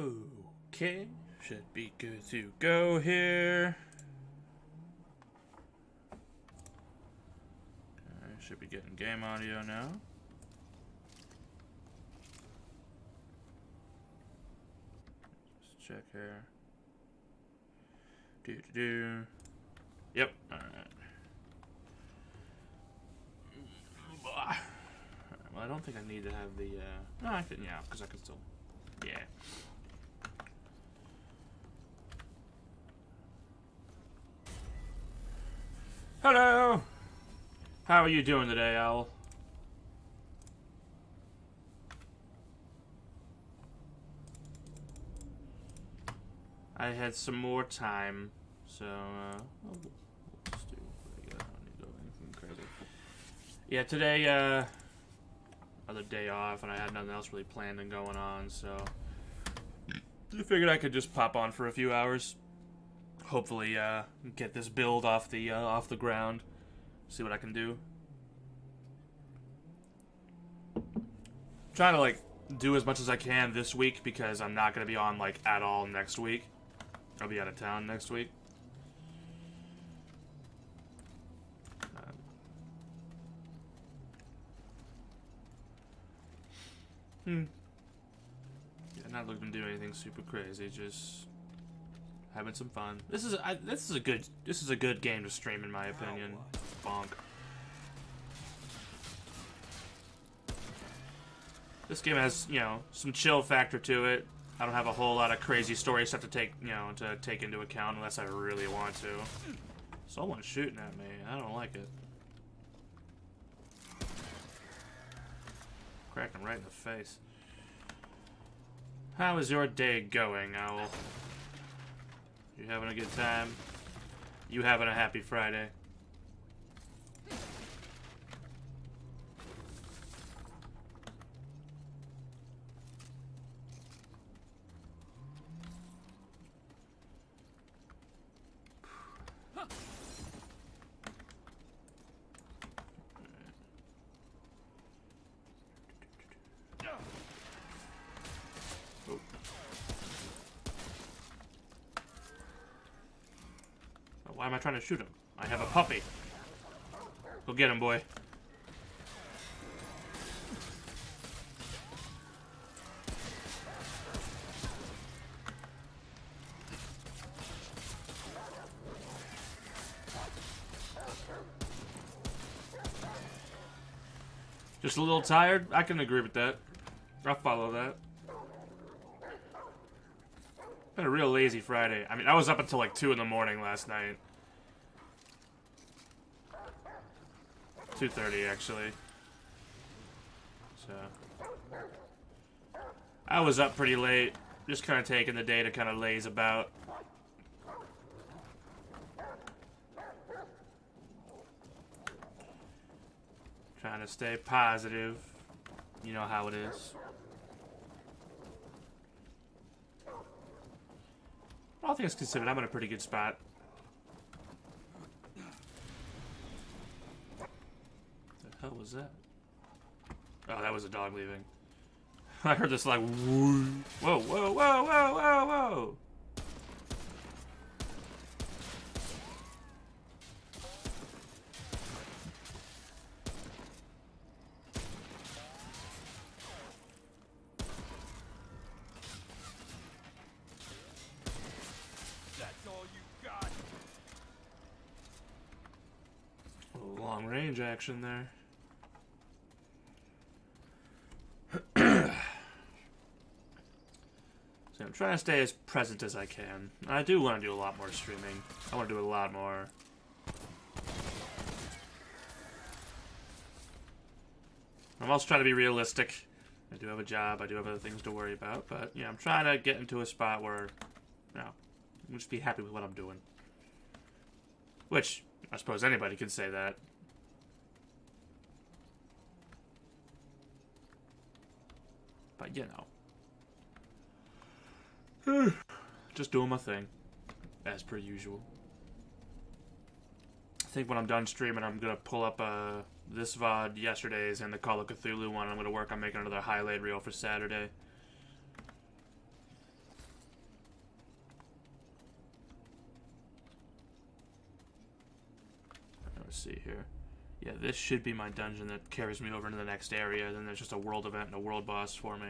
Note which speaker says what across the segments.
Speaker 1: Okay, should be good to go here. Alright, should be getting game audio now. Just check here. Yep, alright. Well, I don't think I need to have the, no, I can, yeah, because I can still, yeah. Hello! How are you doing today, Owl? I had some more time, so, let's do, I don't need to do anything crazy. Yeah, today, other day off, and I had nothing else really planned and going on, so I figured I could just pop on for a few hours. Hopefully, get this build off the ground. See what I can do. Trying to like do as much as I can this week because I'm not gonna be on like at all next week. I'll be out of town next week. Yeah, not looking to do anything super crazy. Just having some fun. This is a good game to stream in my opinion. Bonk. This game has, you know, some chill factor to it. I don't have a whole lot of crazy story stuff to take, you know, to take into account unless I really want to. Someone's shooting at me. I don't like it. Cracked him right in the face. How is your day going, Owl? You having a good time? You having a happy Friday? Why am I trying to shoot him? I have a puppy. Go get him, boy. Just a little tired? I can agree with that. I'll follow that. Been a real lazy Friday. I mean, I was up until like 2 in the morning last night. 2:30 actually. So I was up pretty late, just kind of taking the day to kind of laze about. Trying to stay positive. You know how it is. All things considered, I'm in a pretty good spot. What the hell was that? Oh, that was a dog leaving. I heard this like, whoa, whoa, whoa, whoa, whoa, whoa. Long range action there. So I'm trying to stay as present as I can. I do want to do a lot more streaming. I want to do a lot more. I'm also trying to be realistic. I do have a job. I do have other things to worry about. But, yeah, I'm trying to get into a spot where, you know, I'm just be happy with what I'm doing. Which, I suppose anybody could say that. But, you know. Just doing my thing. As per usual. I think when I'm done streaming, I'm going to pull up this VOD yesterday's and the Call of Cthulhu one. I'm going to work on making another highlight reel for Saturday. to see here. Yeah, this should be my dungeon that carries me over into the next area. Then there's just a world event and a world boss for me.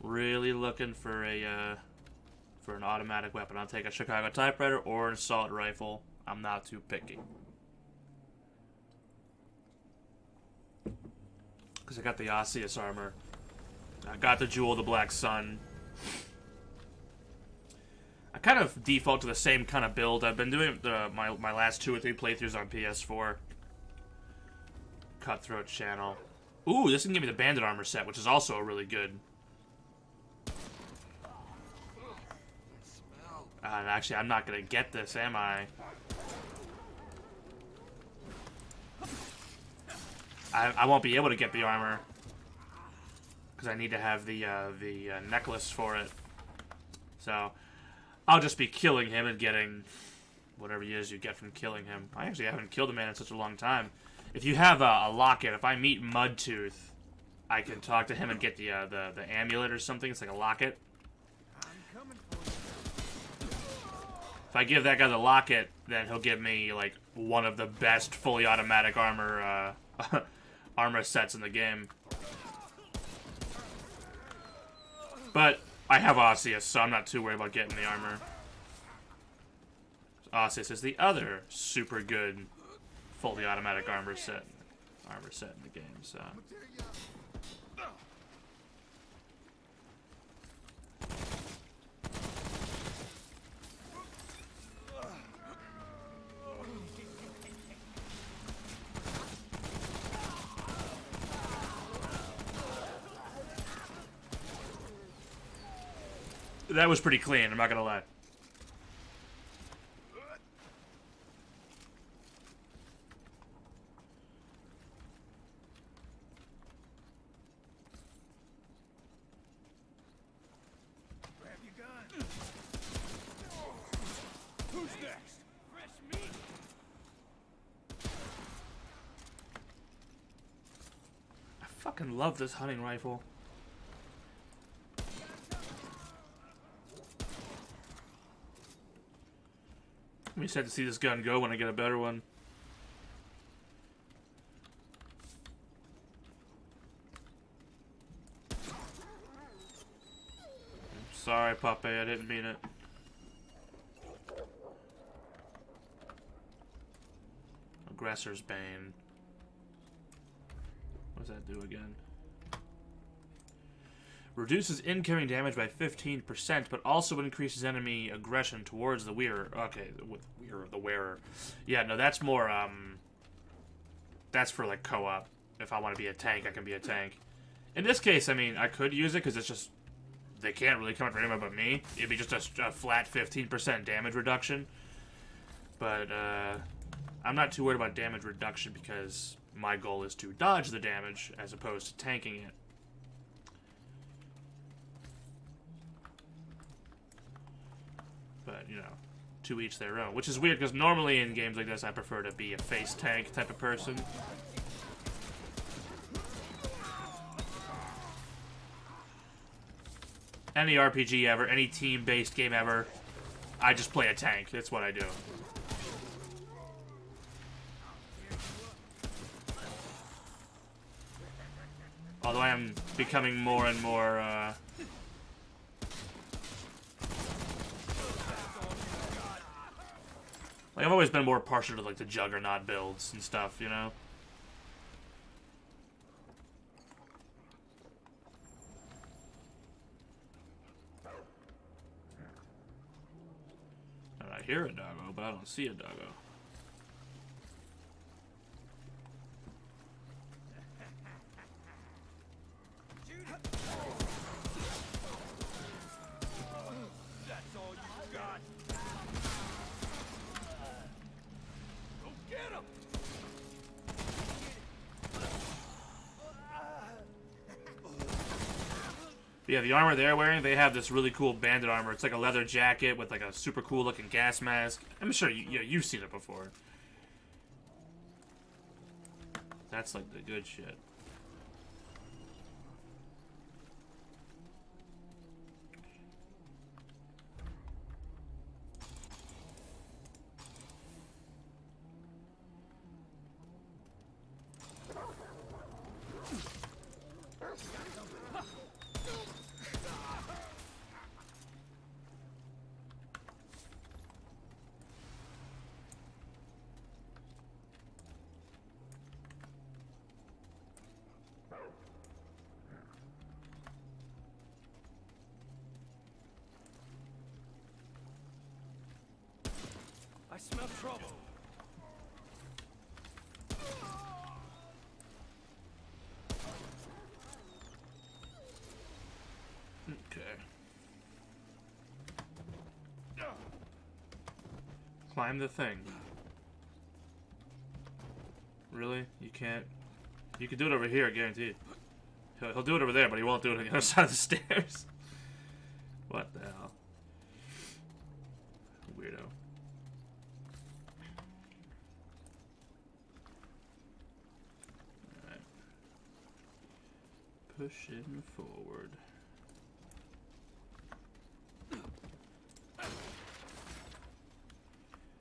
Speaker 1: Really looking for a for an automatic weapon. I'll take a Chicago typewriter or an assault rifle. I'm not too picky. Because I got the Osseous armor. I got the Jewel of the Black Sun. I kind of default to the same kind of build. I've been doing my last 2 or 3 playthroughs on PS4. Cutthroat channel. Ooh, this can give me the bandit armor set, which is also really good. Actually, I'm not gonna get this, am I? I won't be able to get the armor because I need to have the necklace for it. So I'll just be killing him and getting whatever it is you get from killing him. I actually haven't killed a man in such a long time. If you have a locket, if I meet Mudtooth, I can talk to him and get the amulet or something. It's like a locket. If I give that guy the locket, then he'll give me like one of the best fully automatic armor armor sets in the game. But I have Osseous, so I'm not too worried about getting the armor. Osseous is the other super good fully automatic armor set in the game. So. That was pretty clean, I'm not gonna lie.
Speaker 2: Grab your gun. Who's next? Fresh meat.
Speaker 1: I fucking love this hunting rifle. I'm excited to see this gun go when I get a better one. Sorry, Puppy, I didn't mean it. Aggressor's Bane. What does that do again? Reduces incoming damage by 15%, but also increases enemy aggression towards the wearer. Okay, with the wearer. Yeah, no, that's more, that's for, like, co-op. If I want to be a tank, I can be a tank. In this case, I mean, I could use it, because it's just, they can't really come after anyone but me. It'd be just a flat 15% damage reduction. But, I'm not too worried about damage reduction, because my goal is to dodge the damage, as opposed to tanking it. But, you know, to each their own. Which is weird, because normally in games like this, I prefer to be a face tank type of person. Any RPG ever, any team-based game ever, I just play a tank. That's what I do. Although I am becoming more and more, like, I've always been more partial to, like, the Juggernaut builds and stuff, you know? And I hear a doggo, but I don't see a doggo.
Speaker 2: That's all you got. Go get him.
Speaker 1: Yeah, the armor they're wearing, they have this really cool bandit armor. It's like a leather jacket with like a super cool looking gas mask. I'm sure you've seen it before. That's like the good shit.
Speaker 2: I smell trouble.
Speaker 1: Okay. Climb the thing. Really? You can't? You can do it over here, guaranteed. He'll do it over there, but he won't do it on the other side of the stairs. What the hell? Weirdo. Alright. Pushing forward.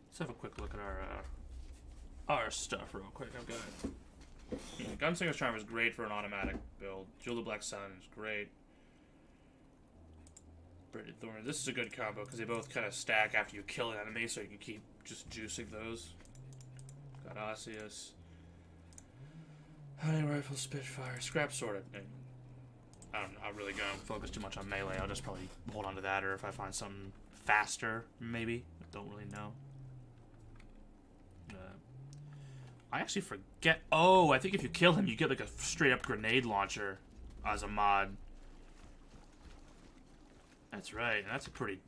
Speaker 1: Let's have a quick look at our stuff real quick. I've got Gunslinger's Charm is great for an automatic build. Jewel of the Black Sun is great. Braided Thorn. This is a good combo because they both kind of stack after you kill an enemy, so you can keep just juicing those. Got Osseous. Hunting Rifle, Spitfire, Scrap Sword. I'm not really going to focus too much on melee. I'll just probably hold on to that, or if I find something faster, maybe. I don't really know. I actually forget. Oh, I think if you kill him, you get like a straight up grenade launcher as a mod. That's right, and that's a pretty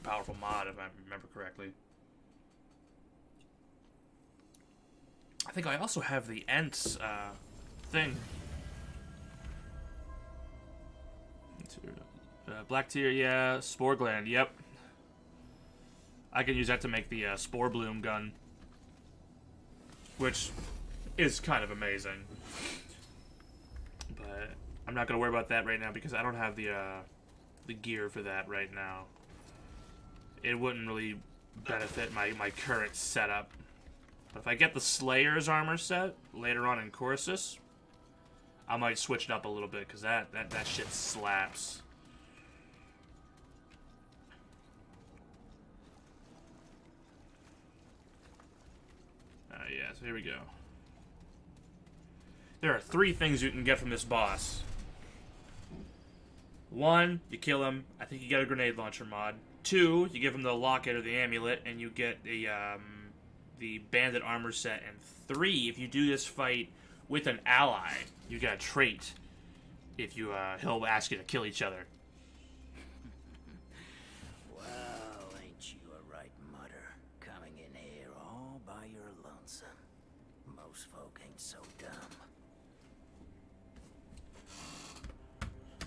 Speaker 1: powerful mod if I remember correctly. I think I also have the Ents thing. Black Tear, yeah. Spore Gland, yep. I can use that to make the Spore Bloom gun, which is kind of amazing. But I'm not gonna worry about that right now because I don't have the gear for that right now. It wouldn't really benefit my current setup. But if I get the Slayer's armor set later on in Courses, I might switch it up a little bit because that shit slaps. Yeah, so here we go. There are 3 things you can get from this boss. 1, you kill him. I think you get a grenade launcher mod. 2, you give him the locket or the amulet, and you get the bandit armor set. And 3, if you do this fight with an ally, you get a trait. If you he'll ask you to kill each other.
Speaker 3: Well, ain't you a right mutter, coming in here all by your lonesome. Most folk ain't so dumb.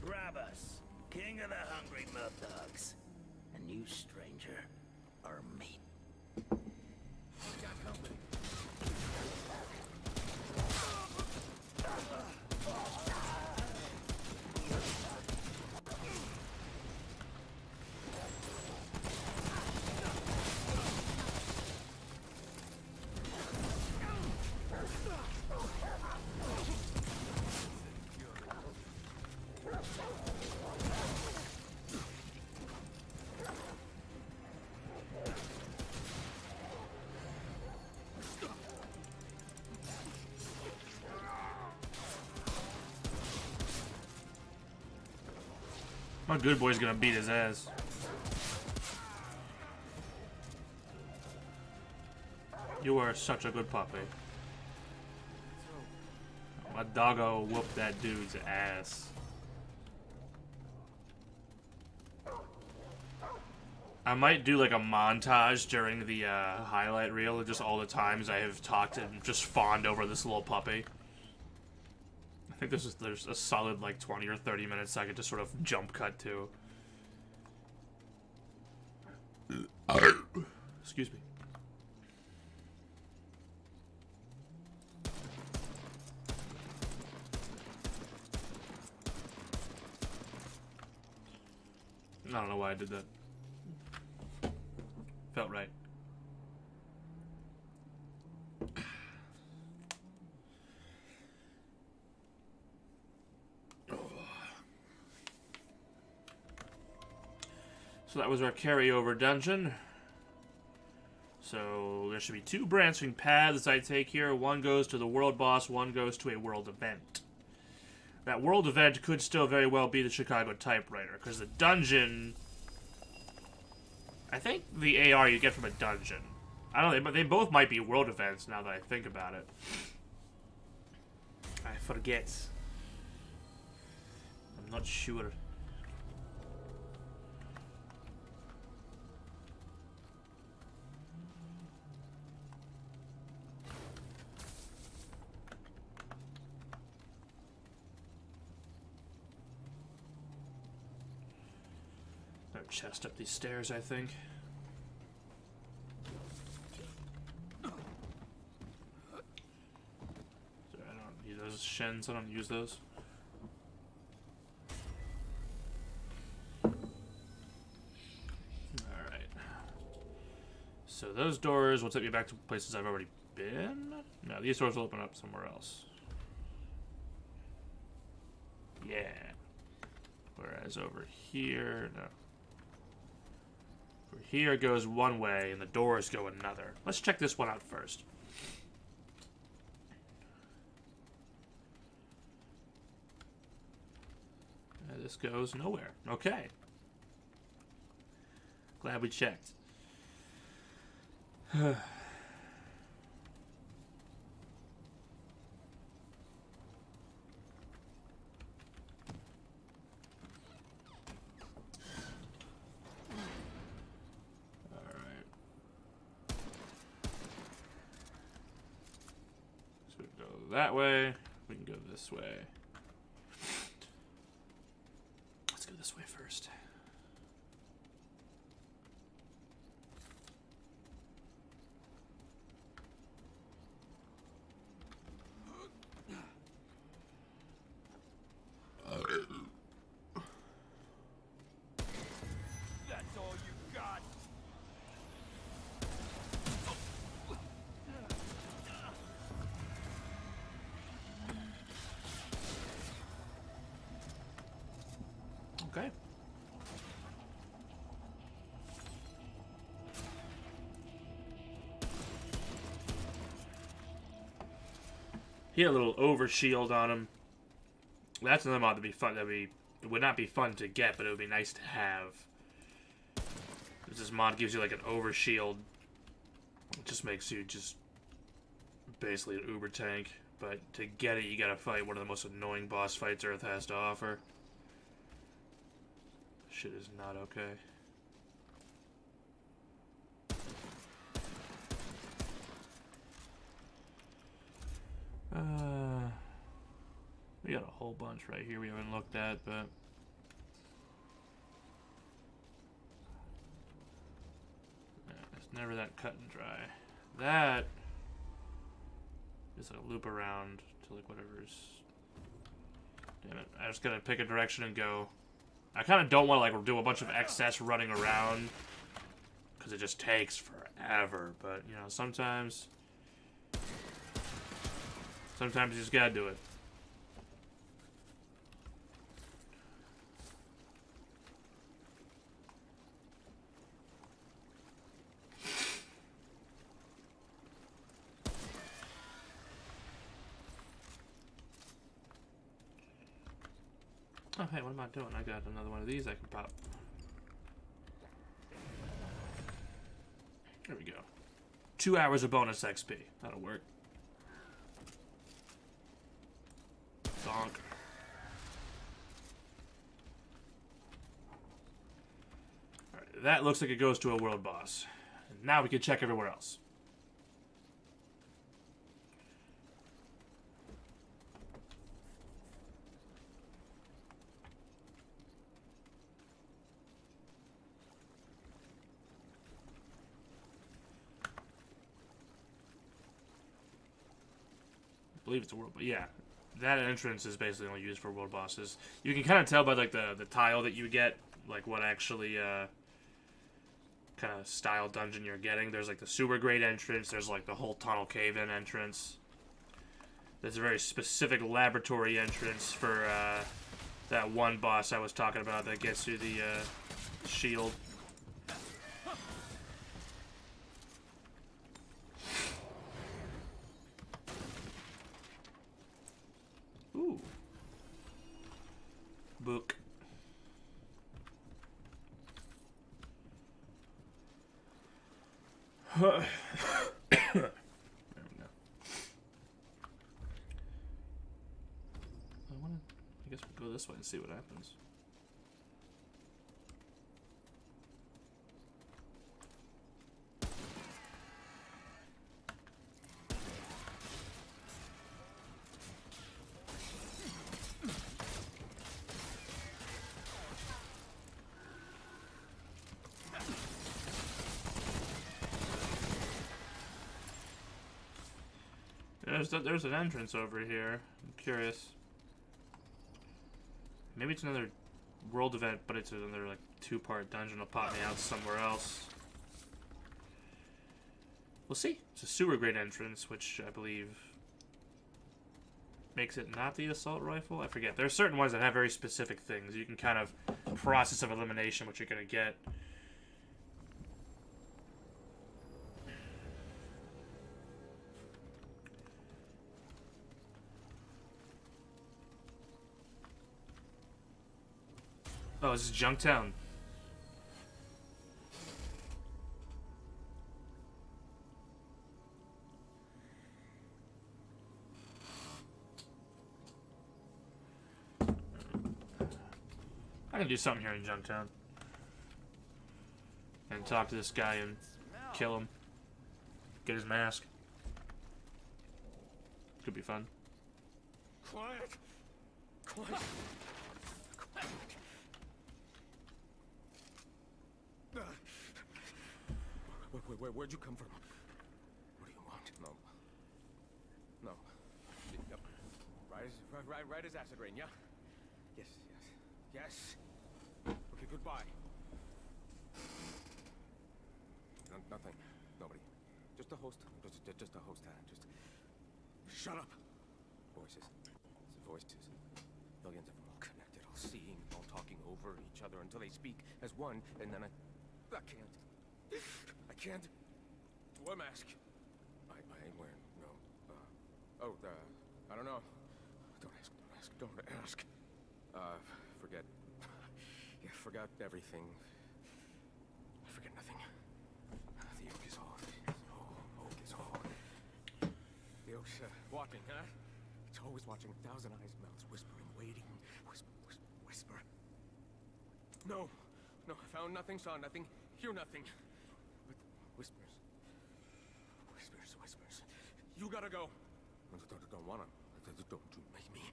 Speaker 3: Grab us, king of the hungry mud dogs. And you, stranger, are meat.
Speaker 2: Got company.
Speaker 1: My good boy's gonna beat his ass. You are such a good puppy. My doggo whooped that dude's ass. I might do like a montage during the highlight reel of just all the times I have talked and just fawned over this little puppy. I think there's a solid like 20 or 30 minutes I could just sort of jump cut to. Excuse me. I don't know why I did that. Felt right. So that was our carryover dungeon. So there should be 2 branching paths I take here. One goes to the world boss, one goes to a world event. That world event could still very well be the Chicago Typewriter, because the dungeon... I think the AR you get from a dungeon. I don't know, but they both might be world events now that I think about it. I forget. I'm not sure. Another chest up these stairs, I think. Those shins, I don't use those. Alright. So those doors will take me back to places I've already been? No, these doors will open up somewhere else. Yeah. Whereas over here, no. Over here goes one way and the doors go another. Let's check this one out first. This goes nowhere. Okay. Glad we checked. Alright. So we can go that way. We can go this way. This way first.
Speaker 2: That's all you got.
Speaker 1: Okay. He had a little overshield on him. That's another mod that'd be fun. It would not be fun to get, but it would be nice to have. This mod gives you like an overshield. It just makes you just basically an uber tank. But to get it, you gotta fight one of the most annoying boss fights Earth has to offer. Shit is not okay. We got a whole bunch right here we haven't looked at, but it's never that cut and dry. That is a loop around to like whatever's. Damn it! I just gotta pick a direction and go. I kind of don't want to like do a bunch of excess running around because it just takes forever. But you know, sometimes you just gotta do it. Oh, hey, what am I doing? I got another one of these I can pop. There we go. 2 hours of bonus XP. That'll work. Donk. Alright, that looks like it goes to a world boss. And now we can check everywhere else. I believe it's a world, but yeah, that entrance is basically only used for world bosses. You can kind of tell by like the tile that you get, like what actually kind of style dungeon you're getting. There's like the sewer grate entrance. There's like the whole tunnel cave-in entrance. There's a very specific laboratory entrance for that one boss I was talking about that gets you the shield. Ooh. Book. There we go. I guess we'll go this way and see what happens. There's an entrance over here. I'm curious. Maybe it's another world event, but it's another like 2-part dungeon. Will pop me out somewhere else. We'll see. It's a sewer grade entrance, which I believe makes it not the assault rifle. I forget. There are certain ones that have very specific things. You can kind of process of elimination what you're gonna get. Oh, this is Junktown. I can do something here in Junktown. And talk to this guy and kill him. Get his mask. Could be fun.
Speaker 2: Quiet. Quiet. Where'd you come from? What do you want? No. No. Yep. Right as acid rain, yeah? Yes. Okay, goodbye. Nothing. Nobody. Just a host. Just a host. Just... Shut up. Voices. Voices. Millions of them all connected, all seeing, all talking over each other until they speak as one, and then I can't. I can't. Wear a mask. I ain't wearing, no. I don't know. Don't ask. Forget. Yeah, forgot everything. Forget nothing. The oak is all. The oak's watching, huh? It's always watching. 1,000 eyes, mouths whispering, waiting. Whisper. No, I found nothing, saw nothing, hear nothing. But whispers. You gotta go. Don't wanna. Don't you make me.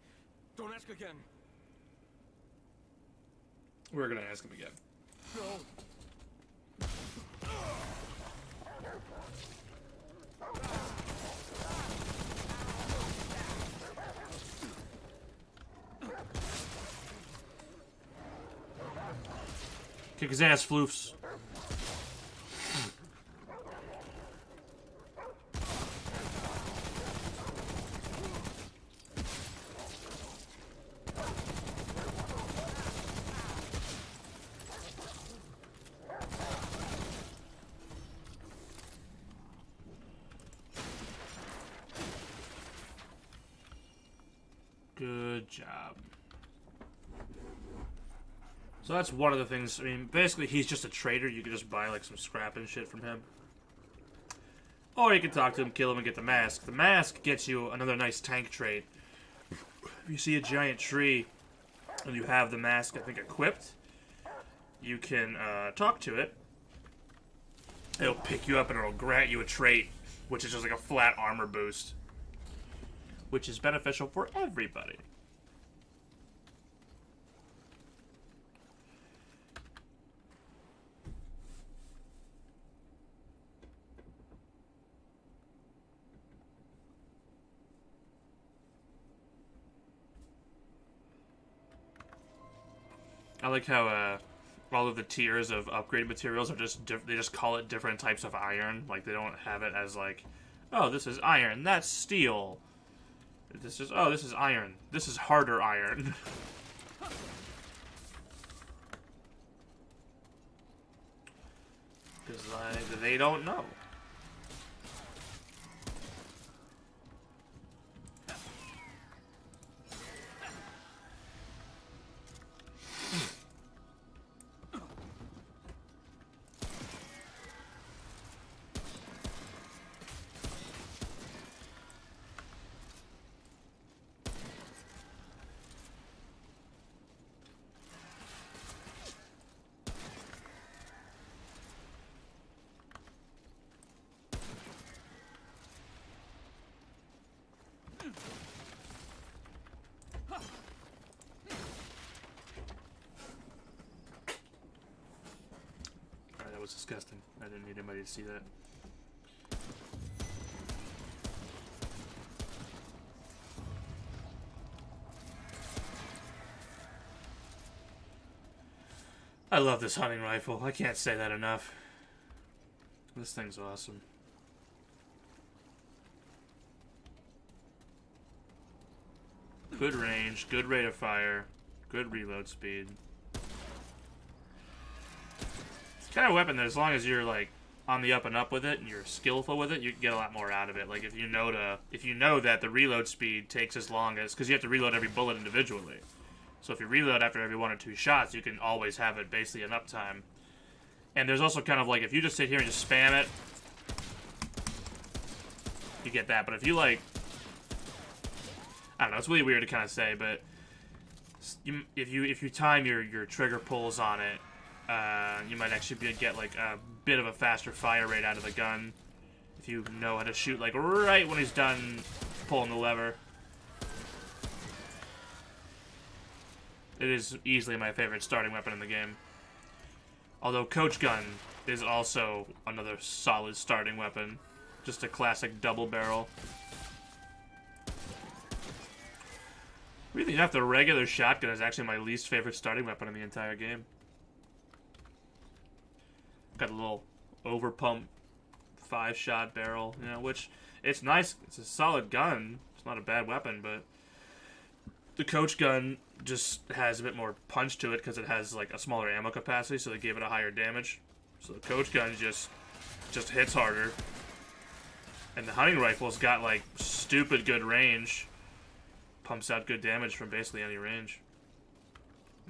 Speaker 2: Don't ask again.
Speaker 1: We're gonna ask him again.
Speaker 2: No.
Speaker 1: Kick his ass, floofs. Good job. So that's one of the things. I mean, basically, he's just a trader. You can just buy, like, some scrap and shit from him. Or you can talk to him, kill him, and get the mask. The mask gets you another nice tank trait. If you see a giant tree and you have the mask, I think, equipped, you can talk to it. It'll pick you up and it'll grant you a trait, which is just like a flat armor boost, which is beneficial for everybody. I like how all of the tiers of upgrade materials are just they just call it different types of iron. Like, they don't have it as like, oh, this is iron, that's steel. This is, oh, this is iron, this is harder iron. Because they don't know. Alright, that was disgusting. I didn't need anybody to see that. I love this hunting rifle. I can't say that enough. This thing's awesome. Good range, good rate of fire, good reload speed. It's the kind of weapon that as long as you're like on the up and up with it and you're skillful with it, you can get a lot more out of it. Like if you know that the reload speed takes as long as, because you have to reload every bullet individually. So if you reload after every 1 or 2 shots, you can always have it basically an uptime. And there's also kind of like, if you just sit here and just spam it, you get that. But if you like, I don't know, it's really weird to kind of say, but if you time your trigger pulls on it, you might actually get like a bit of a faster fire rate out of the gun if you know how to shoot like right when he's done pulling the lever. It is easily my favorite starting weapon in the game. Although Coach Gun is also another solid starting weapon. Just a classic double barrel. Really enough, the regular shotgun is actually my least favorite starting weapon in the entire game. Got a little overpump 5-shot barrel, you know, which it's nice. It's a solid gun. It's not a bad weapon, but the Coach Gun just has a bit more punch to it because it has like a smaller ammo capacity, so they gave it a higher damage. So the Coach Gun just hits harder. And the hunting rifle's got like stupid good range. Pumps out good damage from basically any range.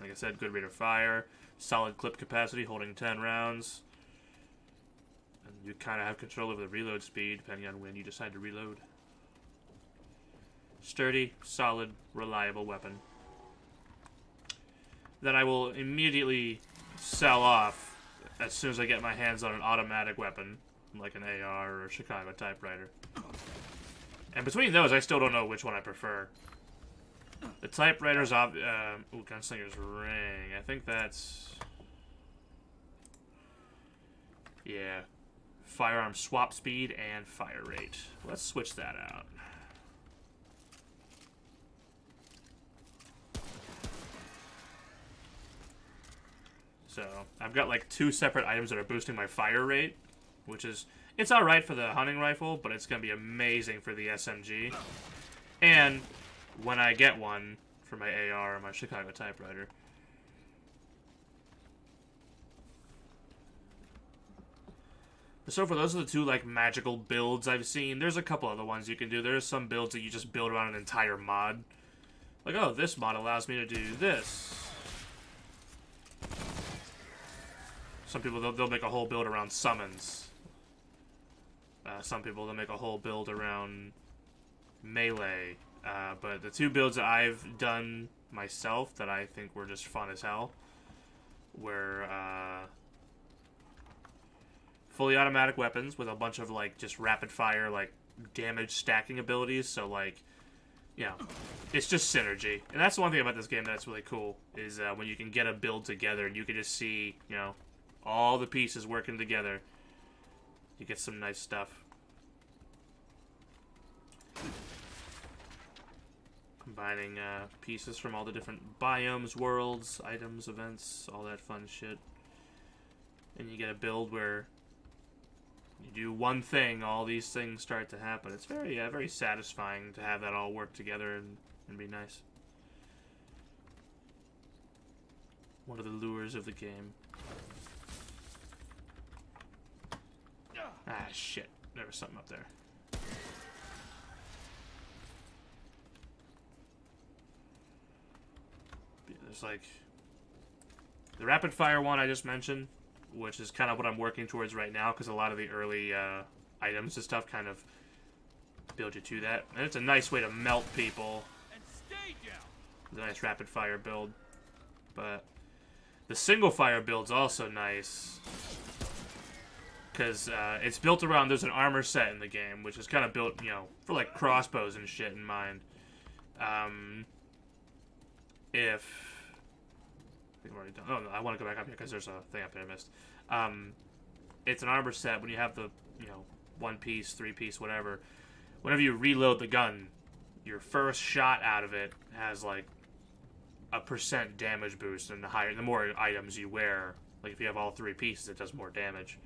Speaker 1: Like I said, good rate of fire, solid clip capacity, holding 10 rounds. And you kind of have control over the reload speed depending on when you decide to reload. Sturdy, solid, reliable weapon that I will immediately sell off as soon as I get my hands on an automatic weapon, like an AR or a Chicago typewriter. And between those, I still don't know which one I prefer. The typewriter's Gunslinger's Ring. I think that's... yeah. Firearm swap speed and fire rate. Let's switch that out. So, I've got like 2 separate items that are boosting my fire rate, which is, it's alright for the hunting rifle, but it's going to be amazing for the SMG. And when I get one for my AR or my Chicago typewriter. So for those are the 2 like magical builds I've seen. There's a couple other ones you can do. There's some builds that you just build around an entire mod. Like, oh, this mod allows me to do this. Some people, they'll make a whole build around summons. Some people, they'll make a whole build around melee. But the 2 builds that I've done myself that I think were just fun as hell were fully automatic weapons with a bunch of like just rapid fire like damage stacking abilities. So like, you know, it's just synergy. And that's the one thing about this game that's really cool is when you can get a build together and you can just see, you know, all the pieces working together. You get some nice stuff. Combining pieces from all the different biomes, worlds, items, events, all that fun shit. And you get a build where you do one thing, all these things start to happen. It's very, very satisfying to have that all work together and be nice. One of the lures of the game. Ah, shit. There was something up there. There's like the rapid fire one I just mentioned, which is kind of what I'm working towards right now because a lot of the early items and stuff kind of build you to that. And it's a nice way to melt people. It's a nice rapid fire build. But the single fire build's also nice. because it's built around, there's an armor set in the game, which is kind of built, you know, for like crossbows and shit in mind. If I think I've already done. Oh no, I want to go back up here because there's a thing up there I missed. It's an armor set. When you have the, you know, 1 piece, 3 piece, whatever. Whenever you reload the gun, your first shot out of it has like a % damage boost, and the more items you wear, like if you have all 3 pieces, it does more damage.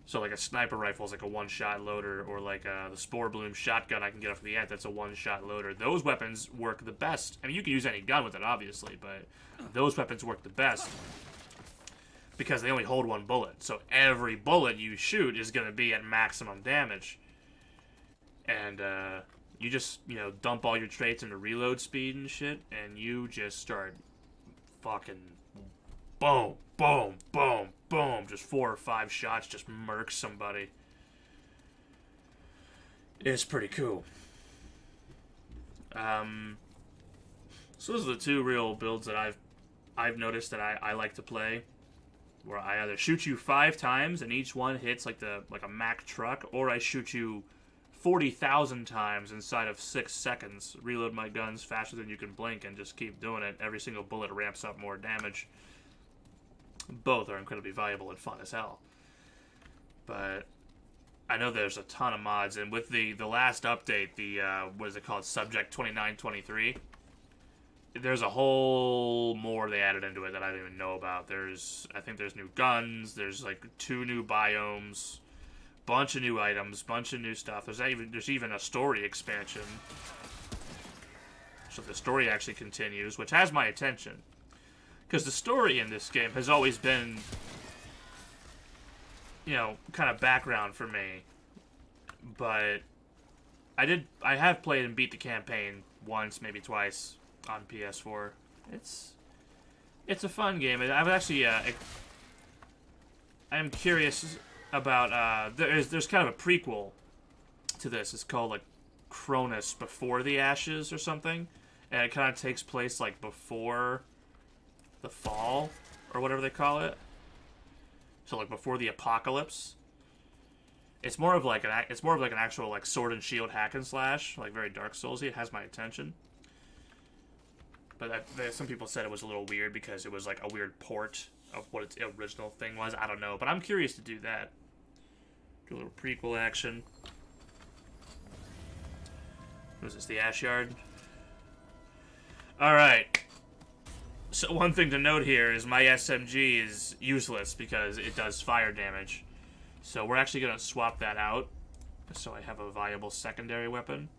Speaker 1: So like a sniper rifle is like a 1-shot loader, or like the Spore Bloom shotgun I can get off the end, that's a 1-shot loader. Those weapons work the best. I mean, you can use any gun with it, obviously, but those weapons work the best because they only hold 1 bullet. So every bullet you shoot is going to be at maximum damage. And you just, you know, dump all your traits into reload speed and shit, and you just start fucking boom, boom, boom, boom. Just 4 or 5 shots, just murk somebody. It's pretty cool. So those are the 2 real builds that I've noticed that I like to play, where I either shoot you 5 times and each one hits like a Mack truck, or I shoot you 40,000 times inside of 6 seconds, reload my guns faster than you can blink, and just keep doing it. Every single bullet ramps up more damage. Both are incredibly valuable and fun as hell. But I know there's a ton of mods, and with the last update, the what is it called, Subject 2923, there's a whole more they added into it that I didn't even know about. I think there's new guns, there's like 2 new biomes, bunch of new items, bunch of new stuff. There's even a story expansion. So the story actually continues, which has my attention. Because the story in this game has always been, you know, kind of background for me. But I have played and beat the campaign once, maybe twice on PS4. It's a fun game. I've actually I am curious about there's kind of a prequel to this. It's called like Cronus Before the Ashes or something, and it kind of takes place like before the fall or whatever they call it. So like before the apocalypse. It's more of like an actual like sword and shield hack and slash, like very Dark Soulsy. It has my attention. But some people said it was a little weird because it was like a weird port of what its original thing was. I don't know, but I'm curious to do that. Do a little prequel action. What is this, the Ash Yard? Alright. So one thing to note here is my SMG is useless because it does fire damage. So we're actually going to swap that out so I have a viable secondary weapon.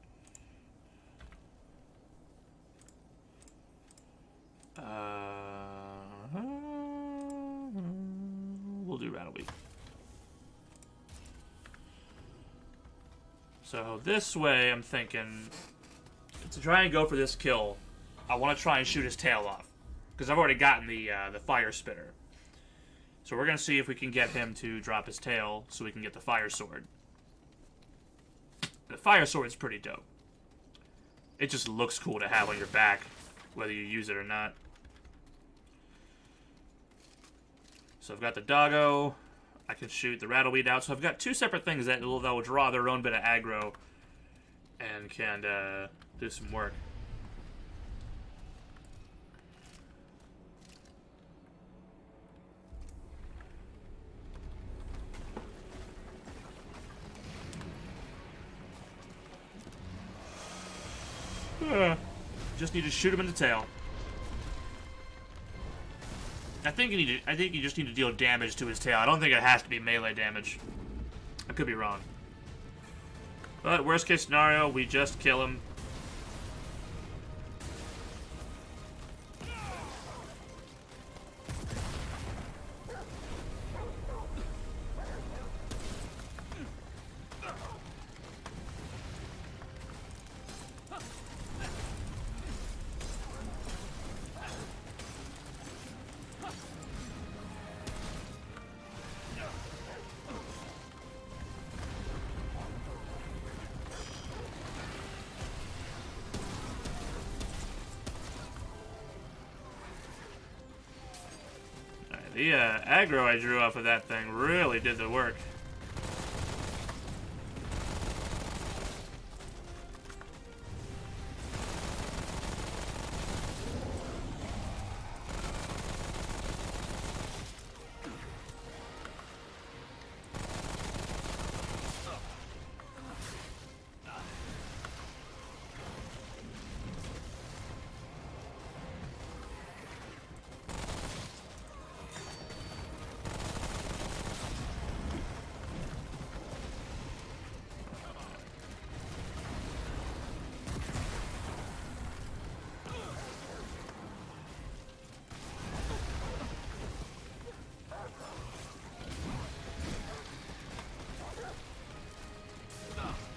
Speaker 1: We'll do Rattleweed. So this way, I'm thinking, to try and go for this kill, I want to try and shoot his tail off, because I've already gotten the fire spitter. So we're gonna see if we can get him to drop his tail, so we can get the fire sword. The fire sword's pretty dope. It just looks cool to have on your back, whether you use it or not. So I've got the doggo. I can shoot the rattleweed out. So I've got 2 separate things that will draw their own bit of aggro and can do some work. Just need to shoot him in the tail. I think you just need to deal damage to his tail. I don't think it has to be melee damage. I could be wrong. But worst case scenario, we just kill him. The aggro I drew off of that thing really did the work.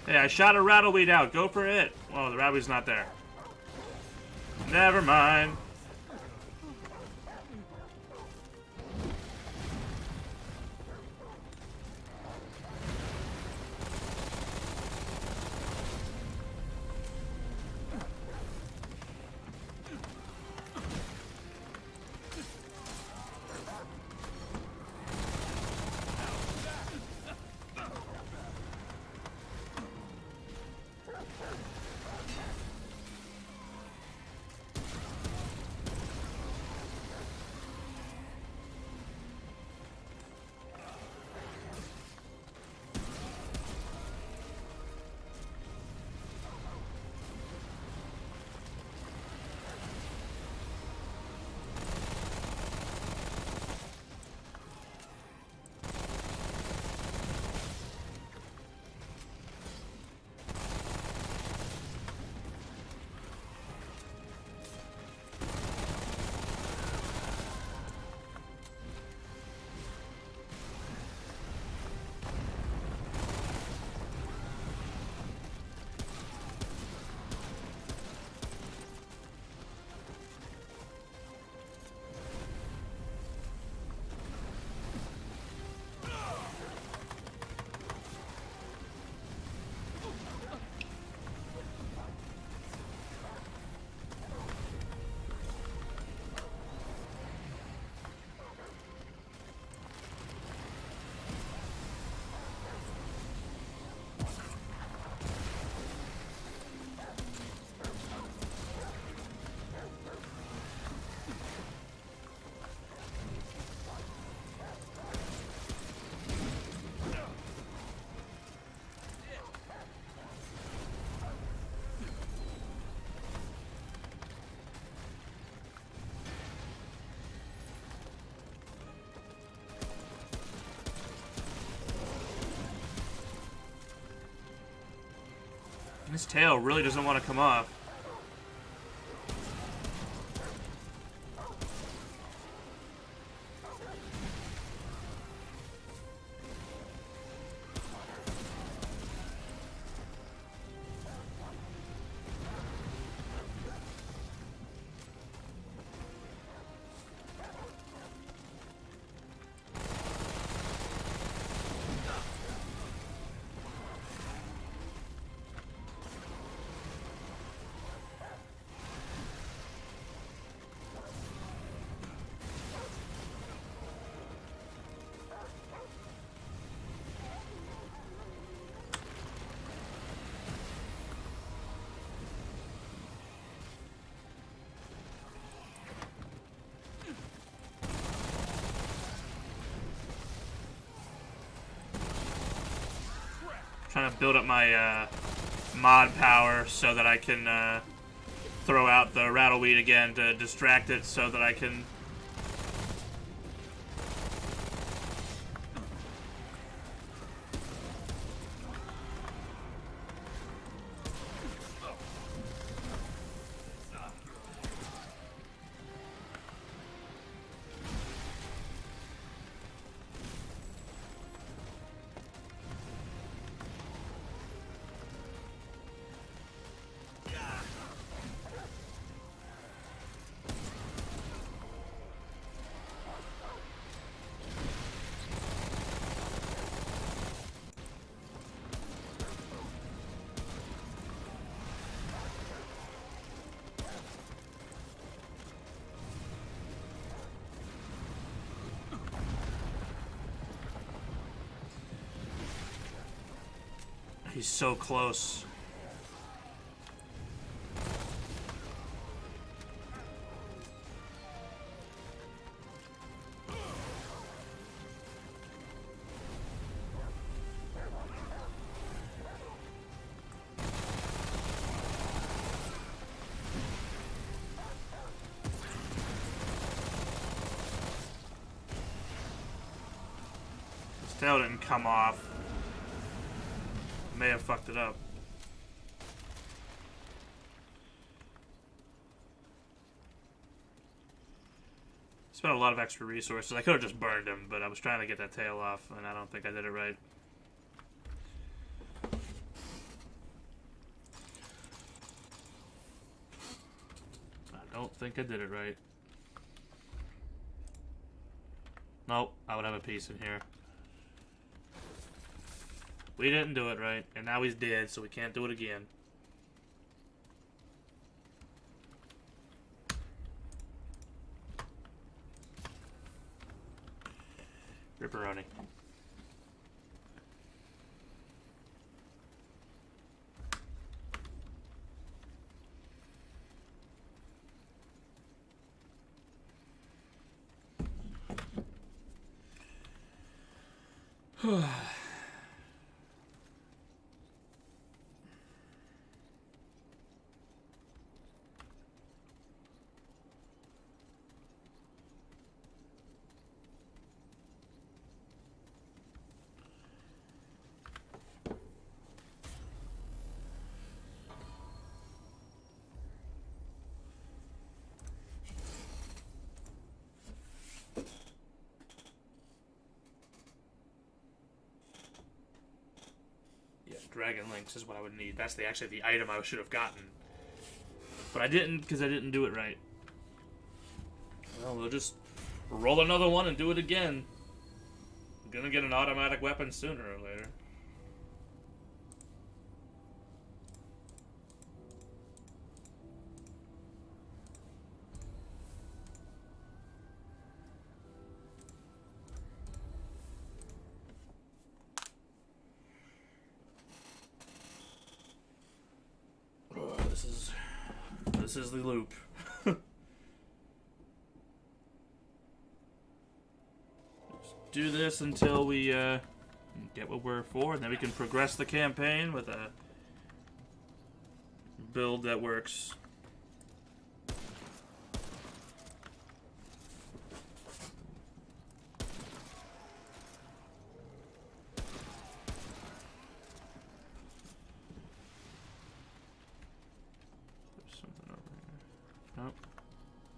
Speaker 1: Hey, I shot a rattleweed out. Go for it. Oh, the rattleweed's not there. Never mind. His tail really doesn't want to come off. Trying to build up my mod power so that I can throw out the rattleweed again to distract it so that I can... He's so close. Tail didn't come off. May have fucked it up. Spent a lot of extra resources. I could have just burned him, but I was trying to get that tail off, and I don't think I did it right. I don't think I did it right. Nope, I would have a piece in here. We didn't do it right, and now he's dead, so we can't do it again. Ripperoni. Dragon Links is what I would need. That's actually the item I should have gotten. But I didn't, because I didn't do it right. Well, we'll just roll another one and do it again. I'm gonna get an automatic weapon sooner or later. This is the loop. Just do this until we get what we're for, and then we can progress the campaign with a build that works. Nope.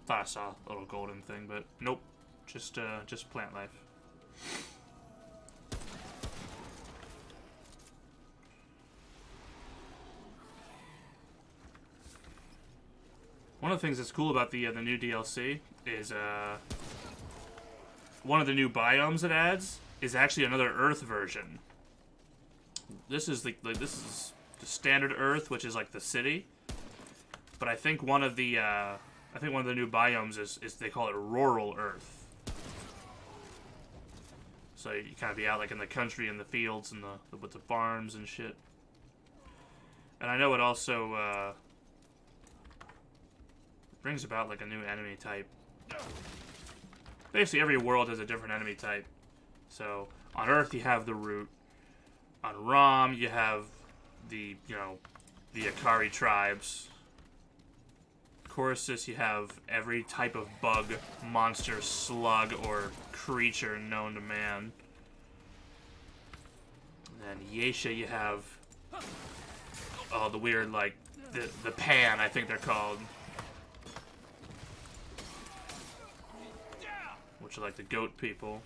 Speaker 1: Thought I saw a little golden thing, but nope. Just plant life. One of the things that's cool about the new DLC is one of the new biomes it adds is actually another Earth version. This is the standard Earth, which is like the city. But I think one of the new biomes is they call it rural Earth. So you kind of be out like in the country, in the fields, and with the farms and shit. And I know it also brings about like a new enemy type. Basically, every world has a different enemy type. So on Earth you have the Root. On Rom you have the Akari tribes. Coruscant, you have every type of bug, monster, slug, or creature known to man. And then Yesha, you have the weird, like, the Pan, I think they're called. Which are like the goat people.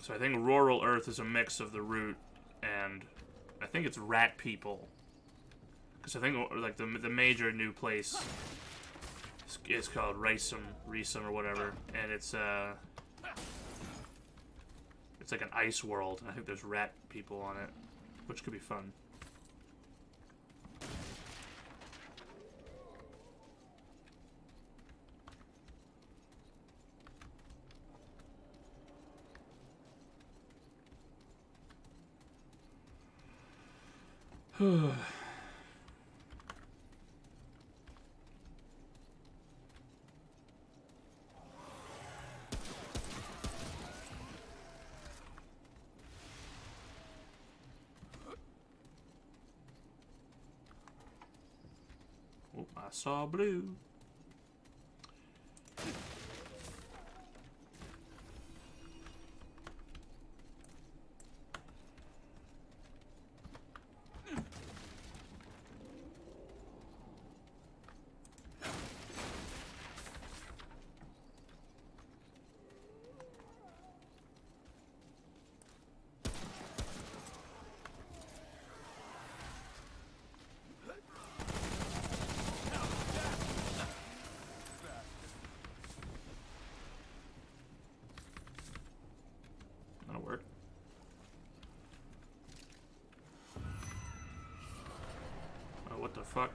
Speaker 1: So I think rural Earth is a mix of the Root and I think it's rat people. Because I think like the major new place is called Rysum or whatever, and it's like an ice world. I think there's rat people on it, which could be fun. Oh, I saw blue. That'll work. Oh, what the fuck?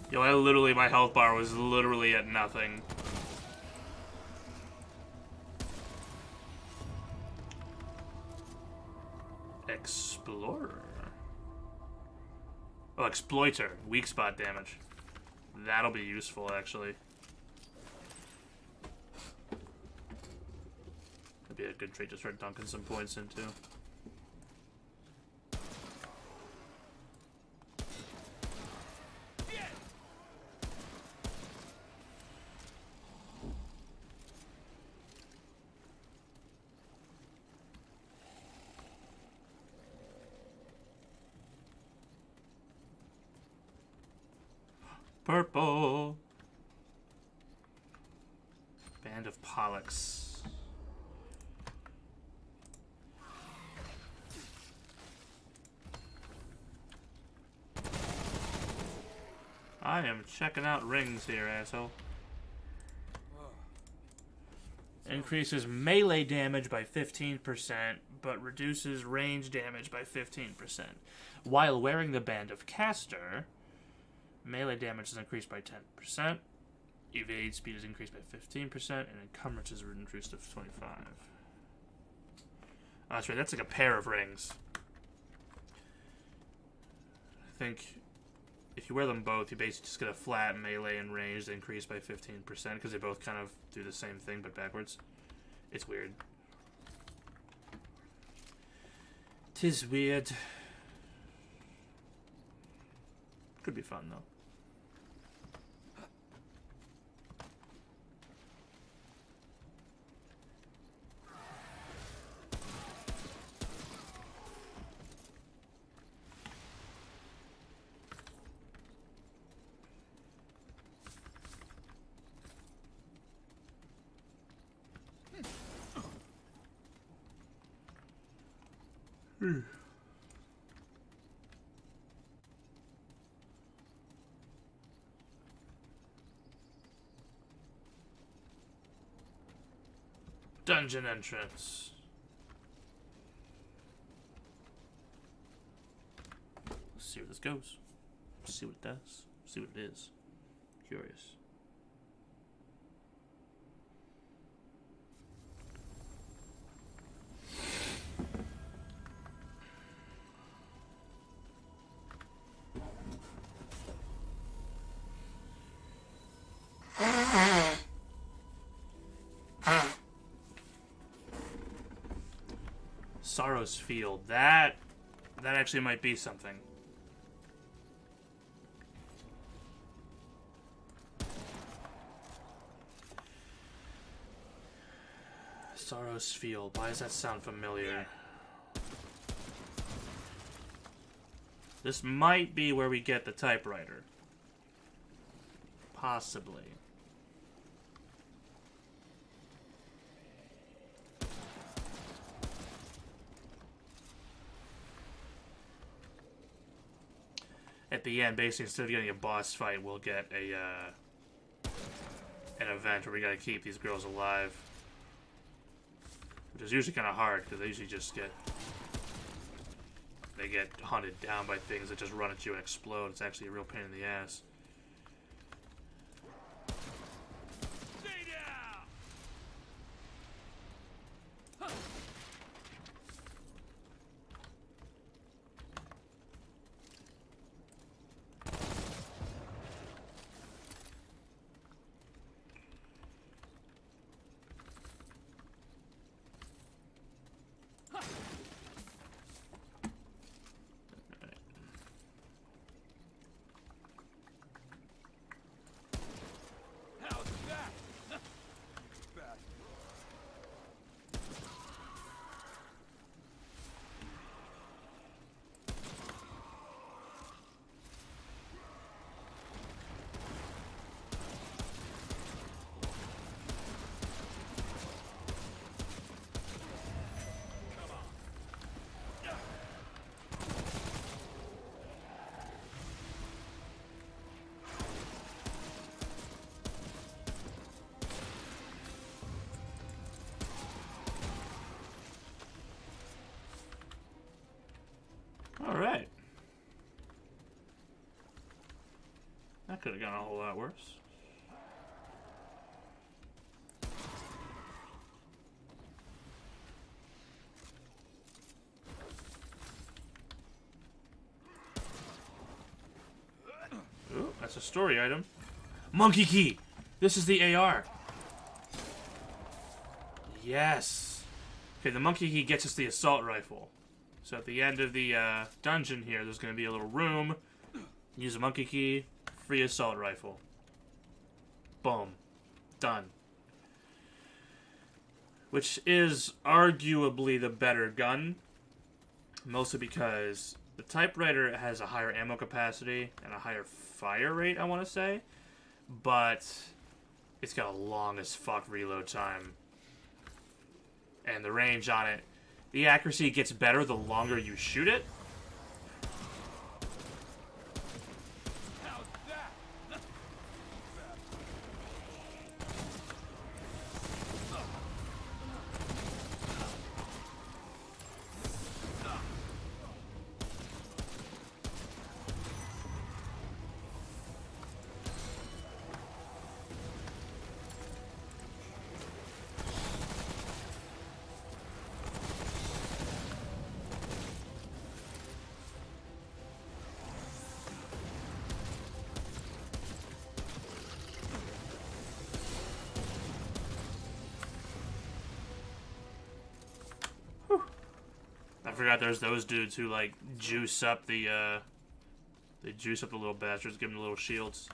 Speaker 1: Yo, my health bar was literally at nothing. Explorer. Oh, exploiter. Weak spot damage. That'll be useful, actually. That'd be a good trait to start dunking some points into. Purple. Band of Pollux. I am checking out rings here, asshole. Increases melee damage by 15%, but reduces range damage by 15%. While wearing the Band of Caster, melee damage is increased by 10%, evade speed is increased by 15%, and encumbrance is reduced to 25%. Oh, that's right, that's like a pair of rings. I think if you wear them both, you basically just get a flat melee and range increased by 15%, because they both kind of do the same thing, but backwards. It's weird. 'Tis weird. Could be fun, though. Dungeon entrance. Let's see where this goes. See what it does. See what it is. Curious. Sorrow's Field. That actually might be something. Sorrow's Field. Why does that sound familiar? This might be where we get the typewriter. Possibly. At the end, basically, instead of getting a boss fight, we'll get a an event where we gotta keep these girls alive. which is usually kind of hard because they usually just get hunted down by things that just run at you and explode. It's actually a real pain in the ass. Alright. That could have gone a whole lot worse. Ooh, that's a story item. Monkey key! This is the AR. Yes! Okay, the monkey key gets us the assault rifle. So at the end of the dungeon here, there's going to be a little room. Use a monkey key, free assault rifle. Boom. Done. Which is arguably the better gun. Mostly because the typewriter has a higher ammo capacity and a higher fire rate, I want to say. But it's got a long as fuck reload time. And the range on it, the accuracy gets better the longer you shoot it. I forgot there's those dudes who like juice up the they juice up the little bastards, give them the little shields.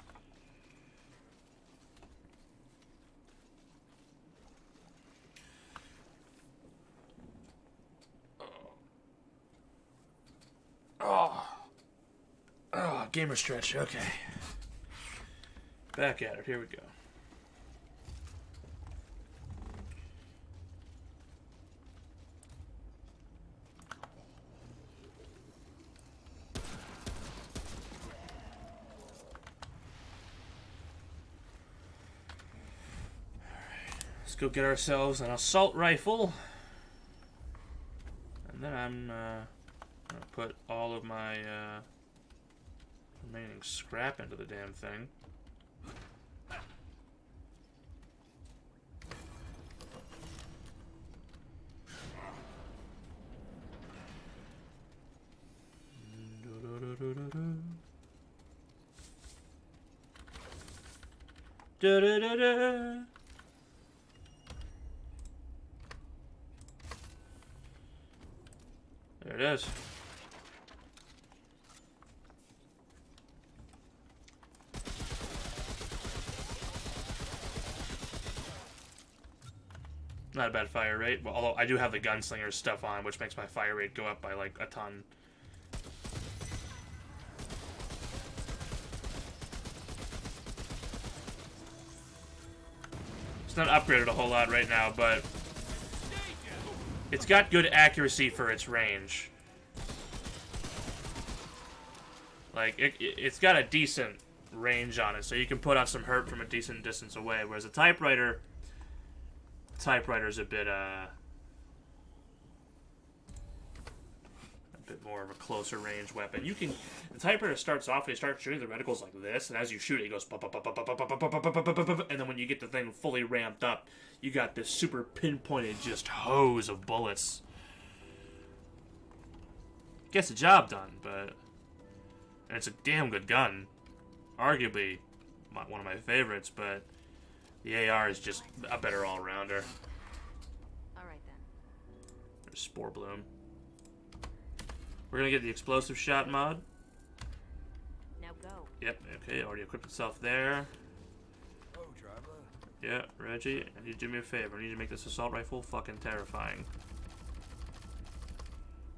Speaker 1: Oh, gamer stretch. Okay, back at it. Here we go. Let's go get ourselves an assault rifle. And then I'm going to put all of my remaining scrap into the damn thing. Da-da-da-da. There it is. Not a bad fire rate, well, although I do have the gunslinger stuff on, which makes my fire rate go up by like a ton. It's not upgraded a whole lot right now, but it's got good accuracy for its range. Like, it's got a decent range on it, so you can put out some hurt from a decent distance away, whereas a typewriter's a bit, bit more of a closer range weapon. You can, the typewriter starts off, they start shooting the reticles like this, and as you shoot it, it goes, and then when you get the thing fully ramped up, you got this super pinpointed just hose of bullets. Gets the job done, but and it's a damn good gun. Arguably one of my favorites, but the AR is just a better all-rounder.
Speaker 4: Alright then.
Speaker 1: There's Spore Bloom. We're gonna get the explosive shot mod.
Speaker 4: Now go.
Speaker 1: Yep, okay, already equipped itself there.
Speaker 2: Oh, traveler.
Speaker 1: Yeah, Reggie, I need you to do me a favor. I need you to make this assault rifle fucking terrifying.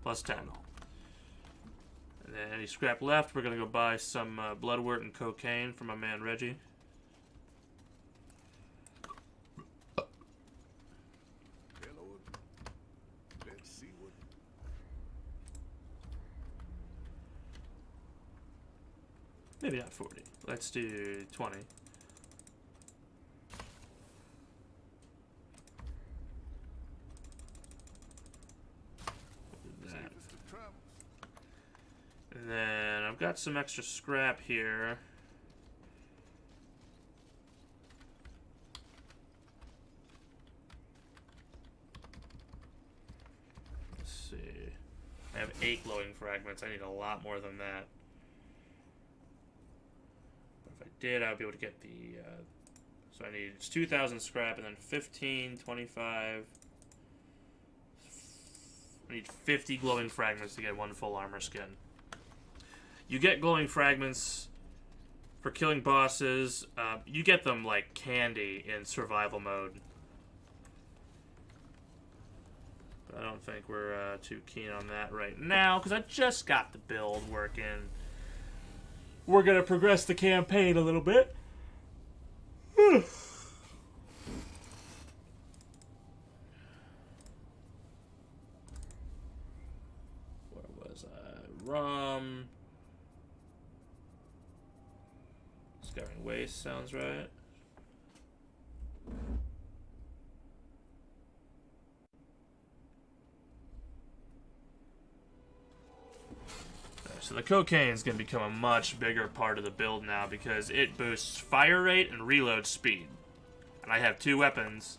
Speaker 1: Plus 10. And then any scrap left, we're gonna go buy some bloodwort and cocaine for my man Reggie.
Speaker 5: Hello. Let's see what.
Speaker 1: Maybe not 40. Let's do 20.
Speaker 5: Safest of travels.
Speaker 1: And then I've got some extra scrap here. Let's see. I have 8 glowing fragments. I need a lot more than that. But if I did, I would be able to get the... so I need, it's 2,000 scrap and then 15, 25... I need 50 glowing fragments to get 1 full armor skin. You get glowing fragments for killing bosses. You get them like candy in survival mode. But I don't think we're too keen on that right now, because I just got the build working. We're going to progress the campaign a little bit. Rum. Scouring Waste sounds right. So the cocaine is going to become a much bigger part of the build now because it boosts fire rate and reload speed. And I have 2 weapons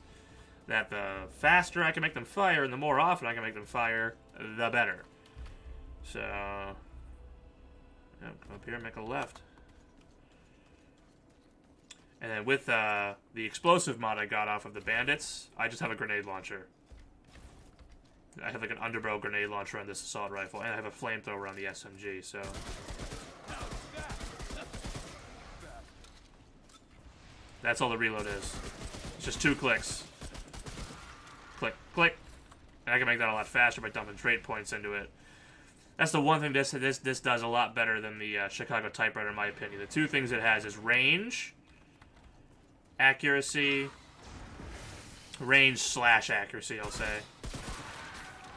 Speaker 1: that the faster I can make them fire and the more often I can make them fire, the better. So, yeah, come up here and make a left. And then with the explosive mod I got off of the bandits, I just have a grenade launcher. I have like an underbarrel grenade launcher on this assault rifle, and I have a flamethrower on the SMG, so... That's all the reload is. It's just 2 clicks. Click, click. And I can make that a lot faster by dumping trade points into it. That's the one thing this does a lot better than the Chicago typewriter, in my opinion. The 2 things it has is range, accuracy, range/accuracy, I'll say,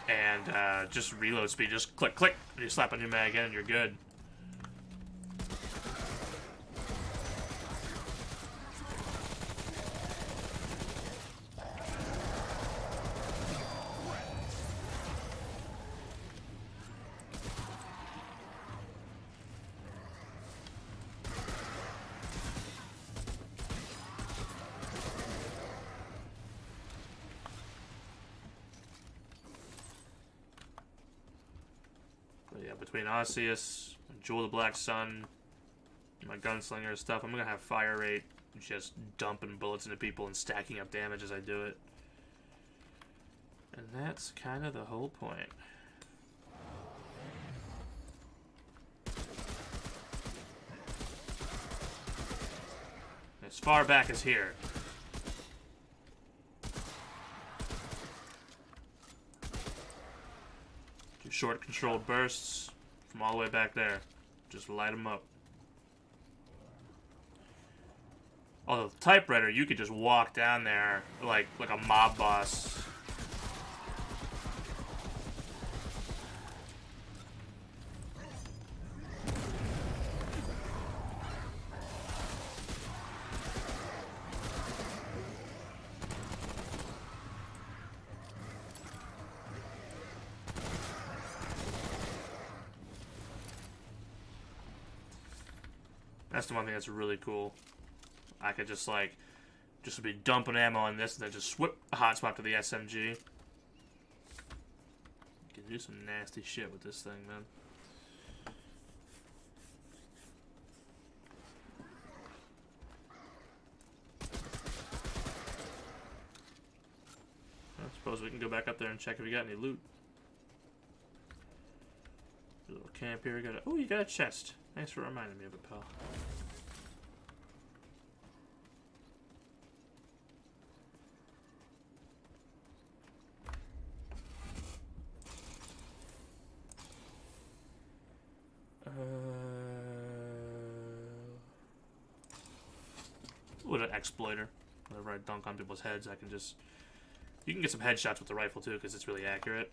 Speaker 1: and just reload speed. Just click, click, and you slap a new mag in, and you're good. Between Osseous, Jewel of the Black Sun, my gunslinger stuff, I'm gonna have fire rate, just dumping bullets into people and stacking up damage as I do it. And that's kind of the whole point. As far back as here. Do short controlled bursts. From all the way back there. Just light them up. Although the typewriter, you could just walk down there like a mob boss. That's the one thing that's really cool. I could just like, just be dumping ammo on this and then just swip a hot swap to the SMG. You can do some nasty shit with this thing, man. I suppose we can go back up there and check if we got any loot. A little camp here. Oh, you got a chest. Thanks for reminding me of it, pal. What an exploiter. Whenever I dunk on people's heads, I can just... You can get some headshots with the rifle, too, because it's really accurate.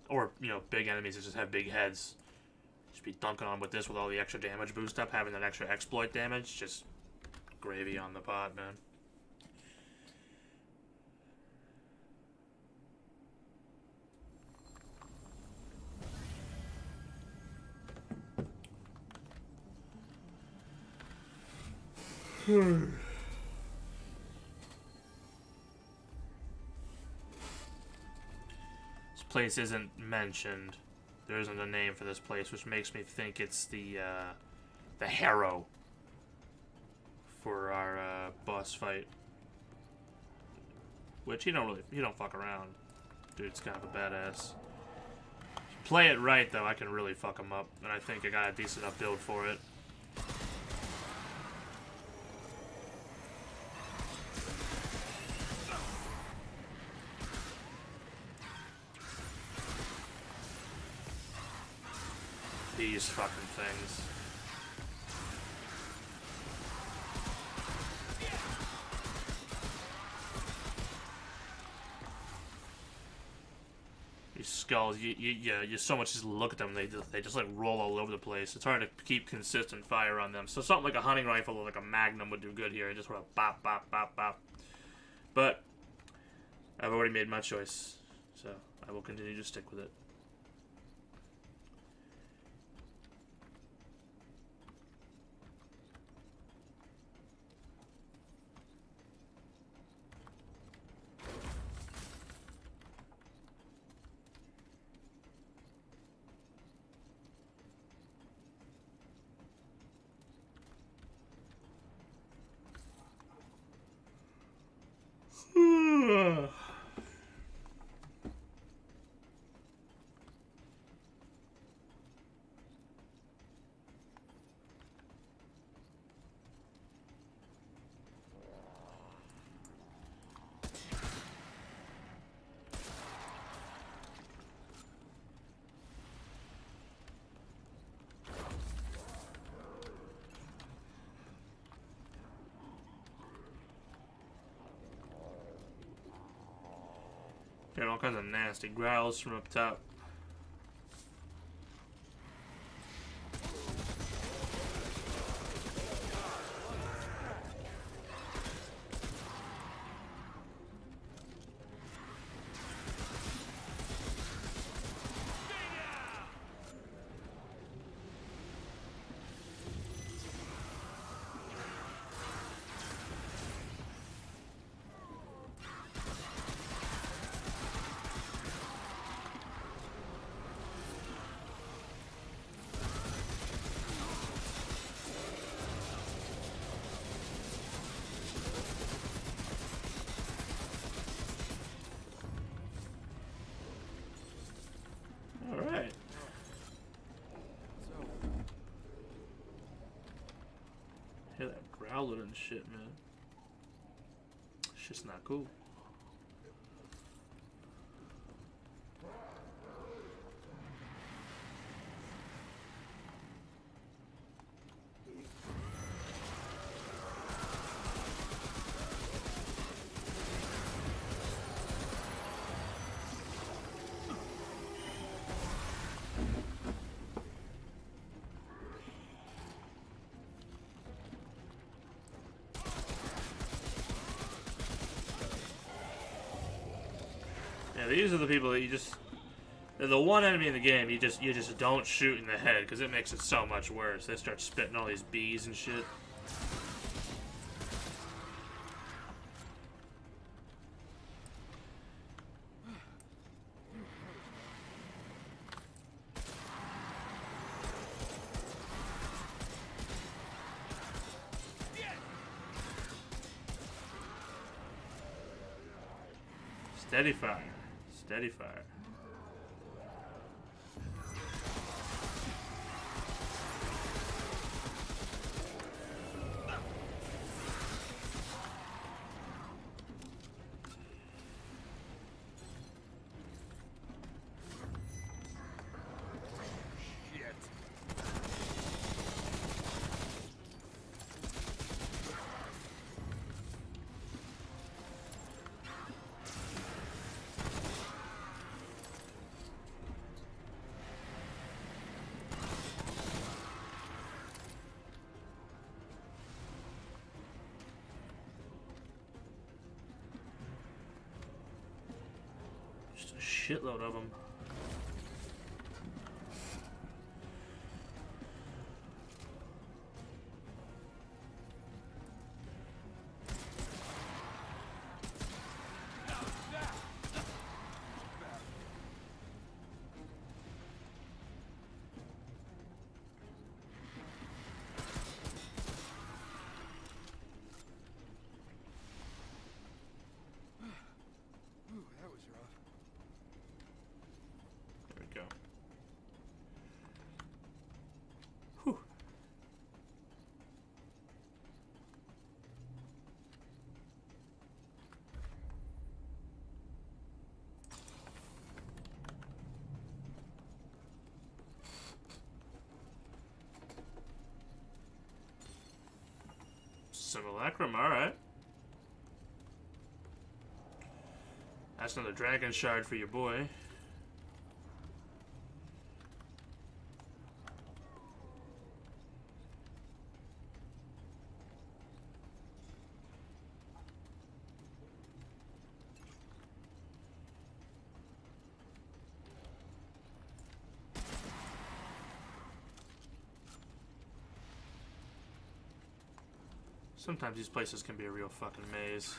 Speaker 1: Or, you know, big enemies that just have big heads. Just be dunking on with this with all the extra damage boost up, having that extra exploit damage, just gravy on the pot, man. This place isn't mentioned. There isn't a name for this place, which makes me think it's the Harrow for our boss fight. Which you don't fuck around. Dude's kind of a badass. Play it right though, I can really fuck him up, and I think I got a decent enough build for it. These fucking things. These skulls, you so much just look at them, they just like roll all over the place. It's hard to keep consistent fire on them. So something like a hunting rifle or like a Magnum would do good here. Just sort of bop, bop, bop, bop. But I've already made my choice, so I will continue to stick with it. Got all kinds of nasty growls from up top. Alright. Hear that growling and shit, man. Shit's not cool. Yeah, these are the people that you just... They're the one enemy in the game you just don't shoot in the head, because it makes it so much worse. They start spitting all these bees and shit. Steady fire. Steady fire. Just a shitload of them.
Speaker 2: Ooh, that was rough.
Speaker 1: There we go. Whew. Simulacrum, alright. That's another dragon shard for your boy. Sometimes these places can be a real fucking maze.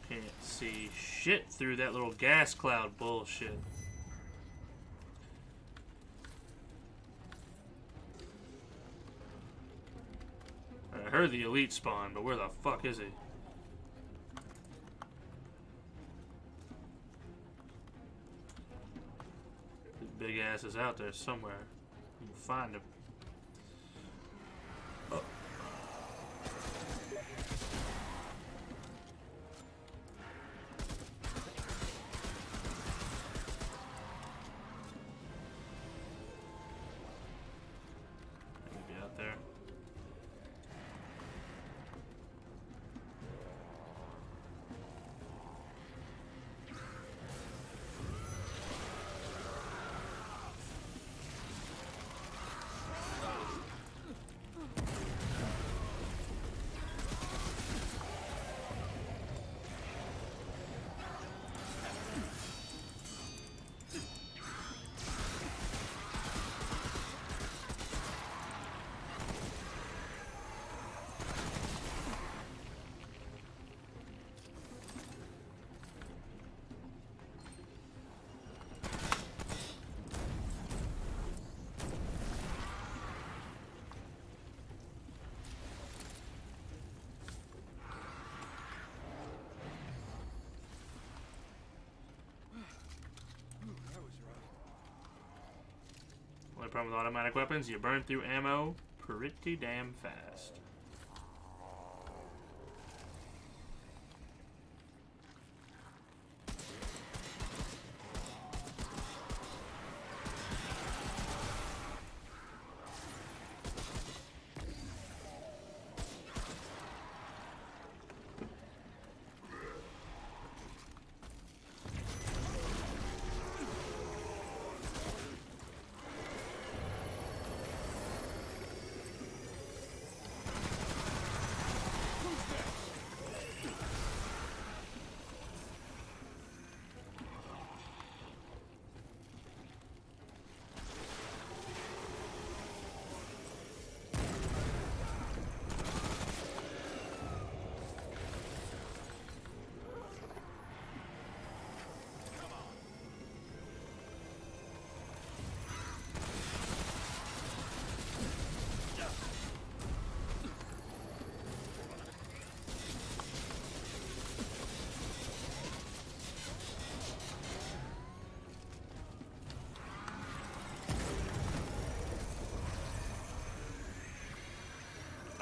Speaker 1: Can't see shit through that little gas cloud bullshit. I heard the elite spawn, but where the fuck is he? His big ass is out there somewhere. We'll find him. Oh. Maybe out there. Only problem with automatic weapons, you burn through ammo pretty damn fast.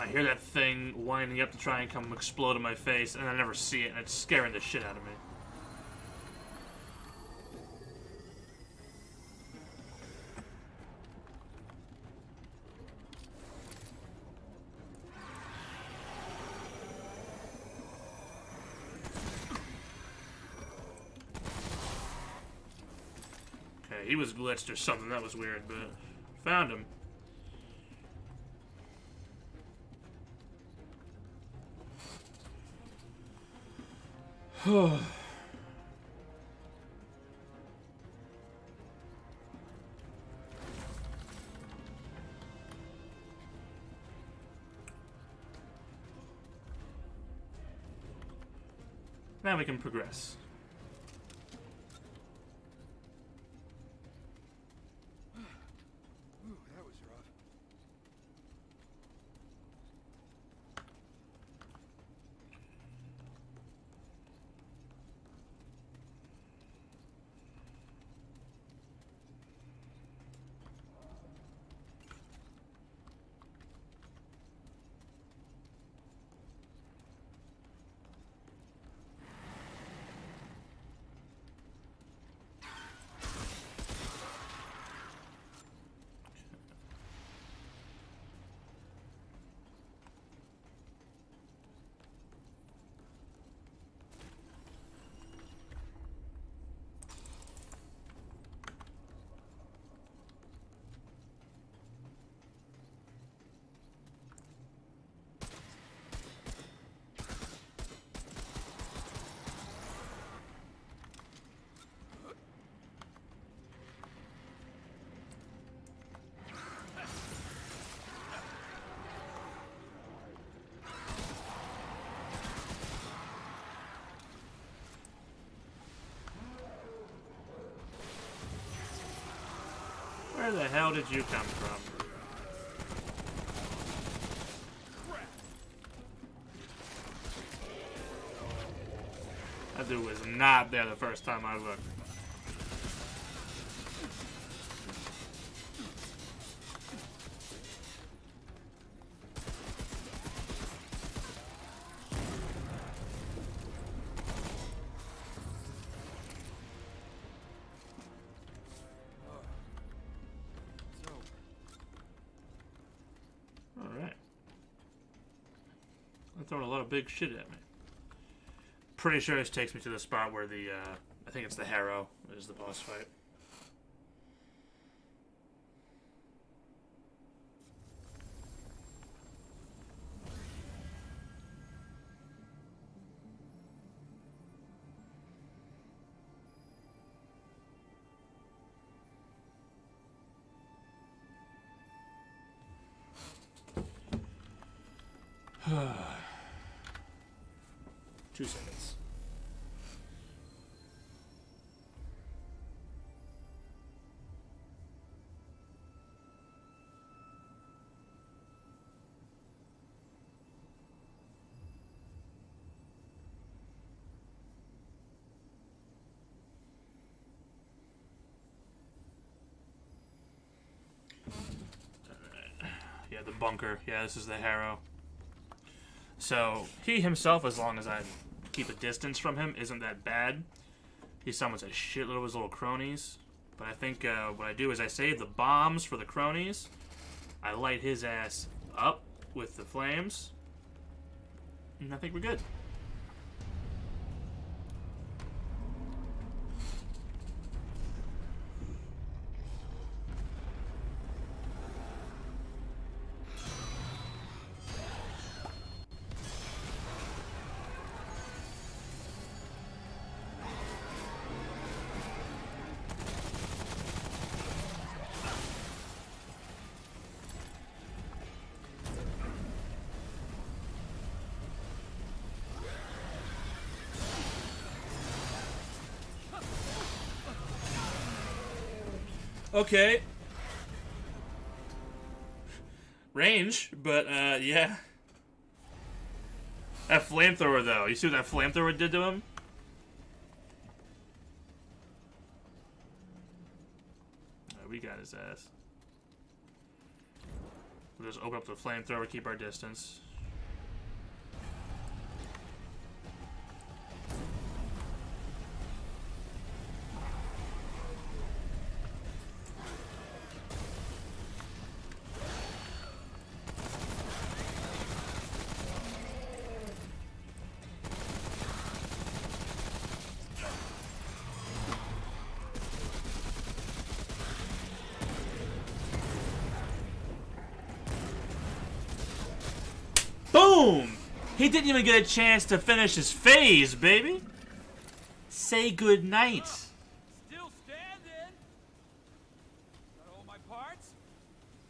Speaker 1: I hear that thing winding up to try and come explode in my face, and I never see it, and it's scaring the shit out of me. Okay, he was glitched or something. That was weird, but found him. Now we can progress.
Speaker 2: Ooh, that was rough.
Speaker 1: Where the hell did you come from? That dude was not there the first time I looked. Alright. They're throwing a lot of big shit at me. Pretty sure this takes me to the spot where the, I think it's the Harrow is the boss fight. Two seconds. Yeah, the bunker. Yeah, this is the Harrow. So, he himself, as long as I keep a distance from him, isn't that bad. He summons a shitload of his little cronies. But I think what I do is I save the bombs for the cronies. I light his ass up with the flames. And I think we're good. Okay. Range, but, yeah. That flamethrower, though. You see what that flamethrower did to him? We got his ass. We'll just open up the flamethrower, keep our distance. Boom! He didn't even get a chance to finish his phase, baby. Say good night.
Speaker 6: Still standing. Got all my parts?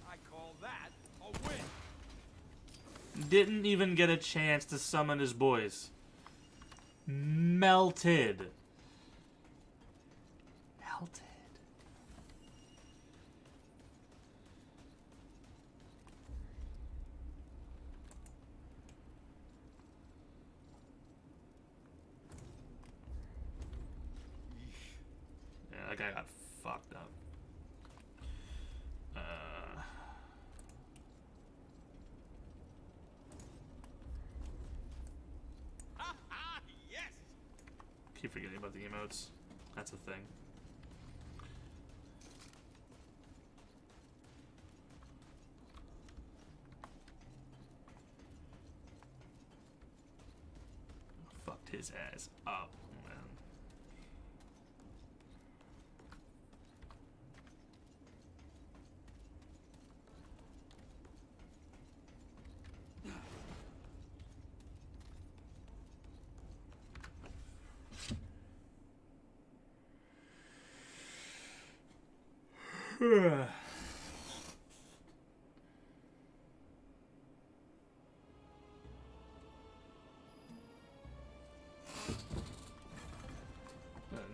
Speaker 6: I call that a win.
Speaker 1: Didn't even get a chance to summon his boys. Melted. Melted. Yeah, that guy got fucked up.
Speaker 6: Ha ha! Yes.
Speaker 1: Keep forgetting about the emotes. That's a thing. Fucked his ass up, man.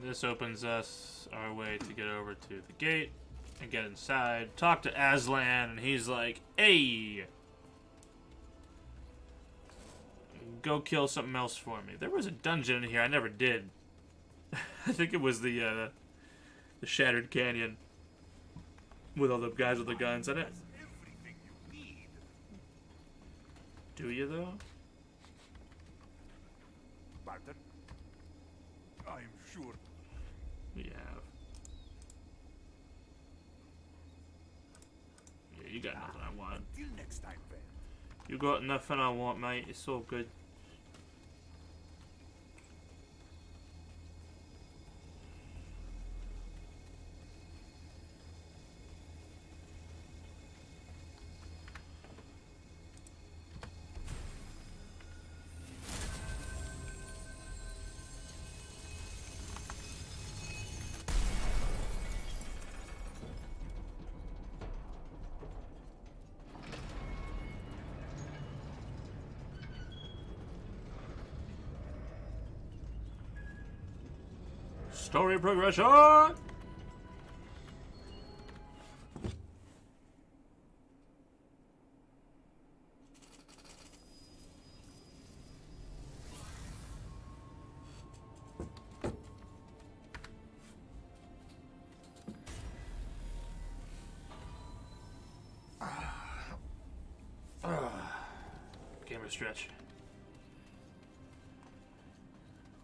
Speaker 1: This opens us our way to get over to the gate and get inside. Talk to Aslan, and he's like, "Hey, go kill something else for me." There was a dungeon in here I never did. I think it was the Shattered Canyon with all the guys with the guns. I didn't.
Speaker 5: Everything you need.
Speaker 1: Do you though?
Speaker 5: Barton? I am sure.
Speaker 1: We have. Yeah, you got nothing I want.
Speaker 5: Till next time, then.
Speaker 1: You got nothing I want, mate. It's all good. Story progression! Camera stretch.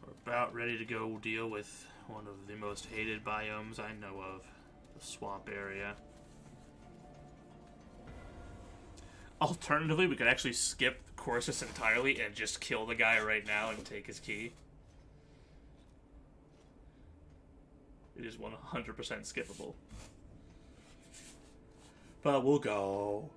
Speaker 1: We're about ready to go deal with one of the most hated biomes I know of, the swamp area. Alternatively, we could actually skip Corsus entirely and just kill the guy right now and take his key. It is 100% skippable. But we'll go.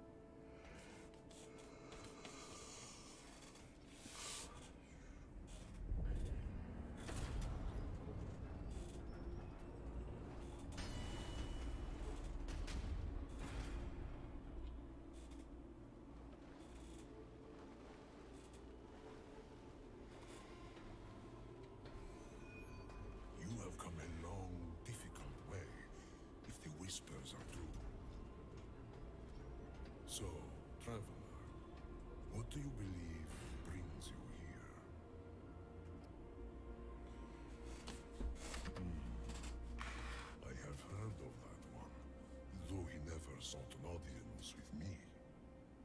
Speaker 5: You have come a long, difficult way, if the whispers are true. So, traveler, what do you believe brings you here? I have heard of that one, though he never sought an audience with me.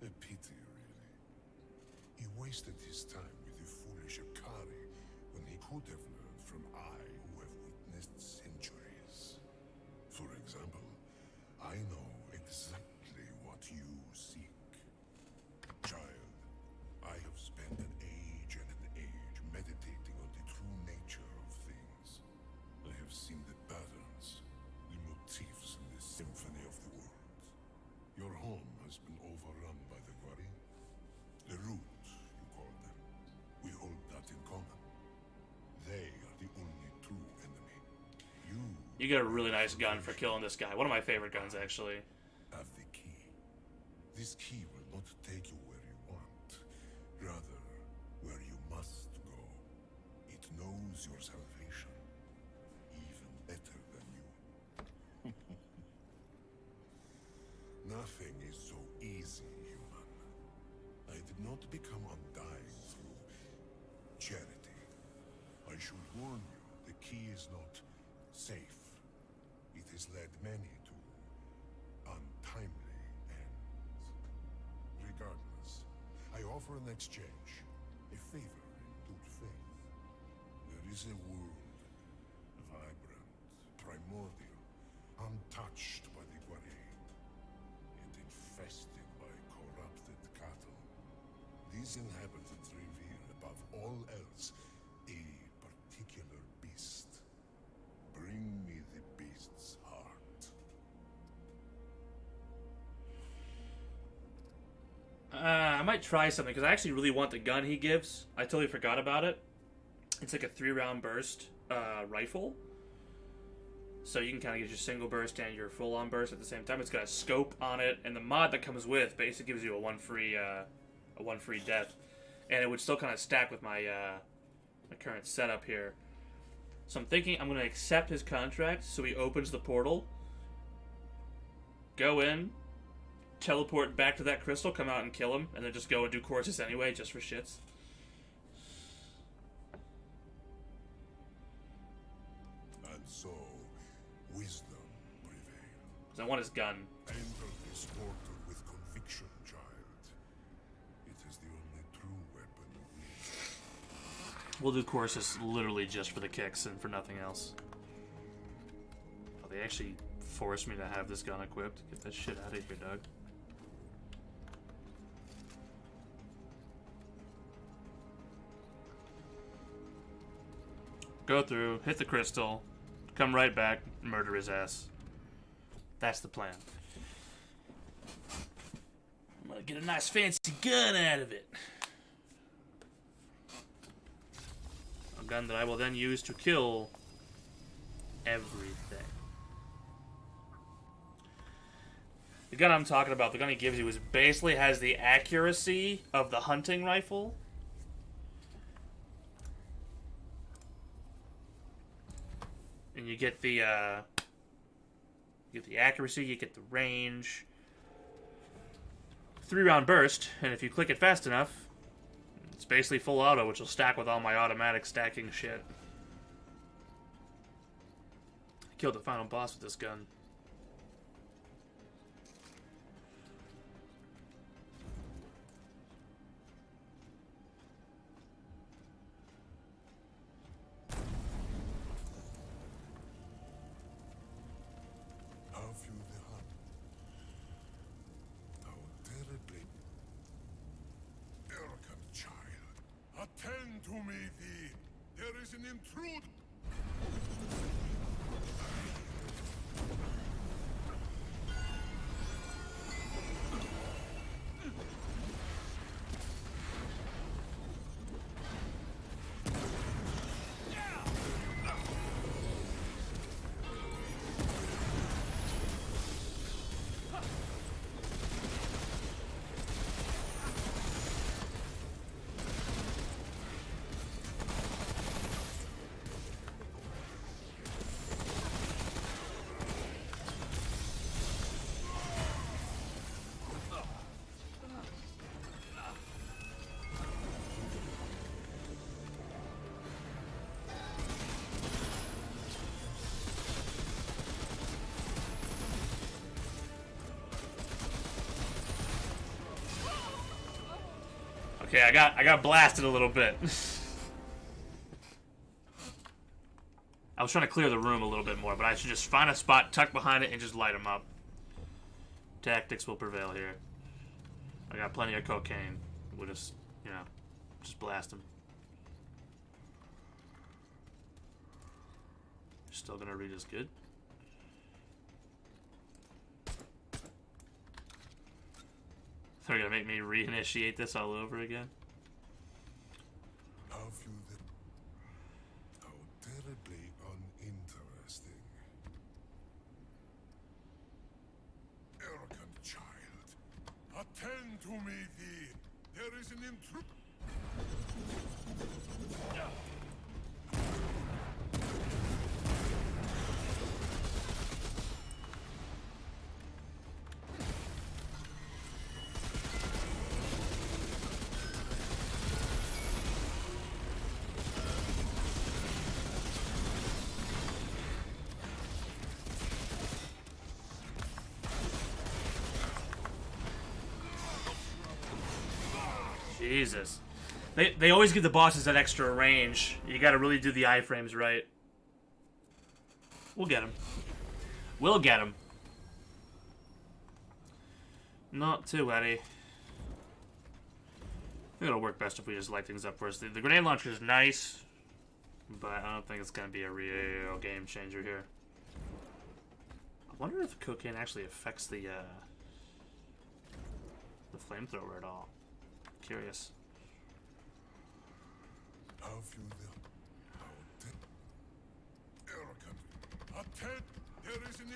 Speaker 5: A pity, really. He wasted his time with the foolish Akari when he could have learned from I who have witnessed centuries. For example, I know exactly what you seek. Child, I have spent an age and an age meditating on the true nature of things. I have seen the patterns, the motifs in the symphony of the world. Your home has been overrun by the Gwari. The root, you call them. We hold that in common. They are the only true enemy.
Speaker 1: You get a really nice gun for killing this guy. One of my favorite guns, actually.
Speaker 5: Have the key. This key will not take you where you want, rather where you must go. It knows your salvation, even better than you. Nothing is so easy, human. I did not become undying through charity. I should warn you, the key is not safe. It has led many to untimely ends. Regardless, I offer an exchange, a favor in good faith. There is a world, vibrant, primordial, untouched by the Gwari, yet infested by corrupted cattle. These inhabitants revere, above all else, a particular beast. Bring me the beast's heart.
Speaker 1: I might try something, because I actually really want the gun he gives. I totally forgot about it. It's like a 3-round burst rifle. So you can kind of get your single burst and your full-on burst at the same time. It's got a scope on it, and the mod that comes with basically gives you a one free death. And it would still kind of stack with my my current setup here. So I'm thinking I'm going to accept his contract, so he opens the portal, go in, teleport back to that crystal, come out and kill him, and then just go and do courses anyway, just for shits.
Speaker 5: And so, wisdom prevails.
Speaker 1: Because I want his gun.
Speaker 5: Enter this portal with conviction, child. It is the only true weapon you need.
Speaker 1: We'll do courses literally just for the kicks and for nothing else. Oh, they actually forced me to have this gun equipped. Get that shit out of here, Doug. Go through, hit the crystal, come right back, murder his ass. That's the plan. I'm gonna get a nice fancy gun out of it. A gun that I will then use to kill everything. The gun I'm talking about, the gun he gives you, is basically has the accuracy of the hunting rifle. And you get the accuracy, you get the range. 3-round burst, and if you click it fast enough, it's basically full auto, which will stack with all my automatic stacking shit. I killed the final boss with this gun.
Speaker 5: How few the hunt? How terribly. Arrogant child. Attend to me, thee. There is an intruder.
Speaker 1: Okay, I got blasted a little bit. I was trying to clear the room a little bit more, but I should just find a spot, tuck behind it, and just light them up. Tactics will prevail here. I got plenty of cocaine. We'll just, you know, just blast them. Still gonna read as good. They're gonna make me reinitiate this all over again.
Speaker 5: How few that. How terribly uninteresting. Arrogant child. Attend to me, thee. There is an intruder.
Speaker 1: Jesus. They always give the bosses that extra range. You gotta really do the iframes right. We'll get him. We'll get him. Not too Eddie. I think it'll work best if we just light things up first. The grenade launcher is nice, but I don't think it's gonna be a real game changer here. I wonder if cocaine actually affects the flamethrower at all. Curious.
Speaker 5: How few there. How arrogant. Attend. There is an.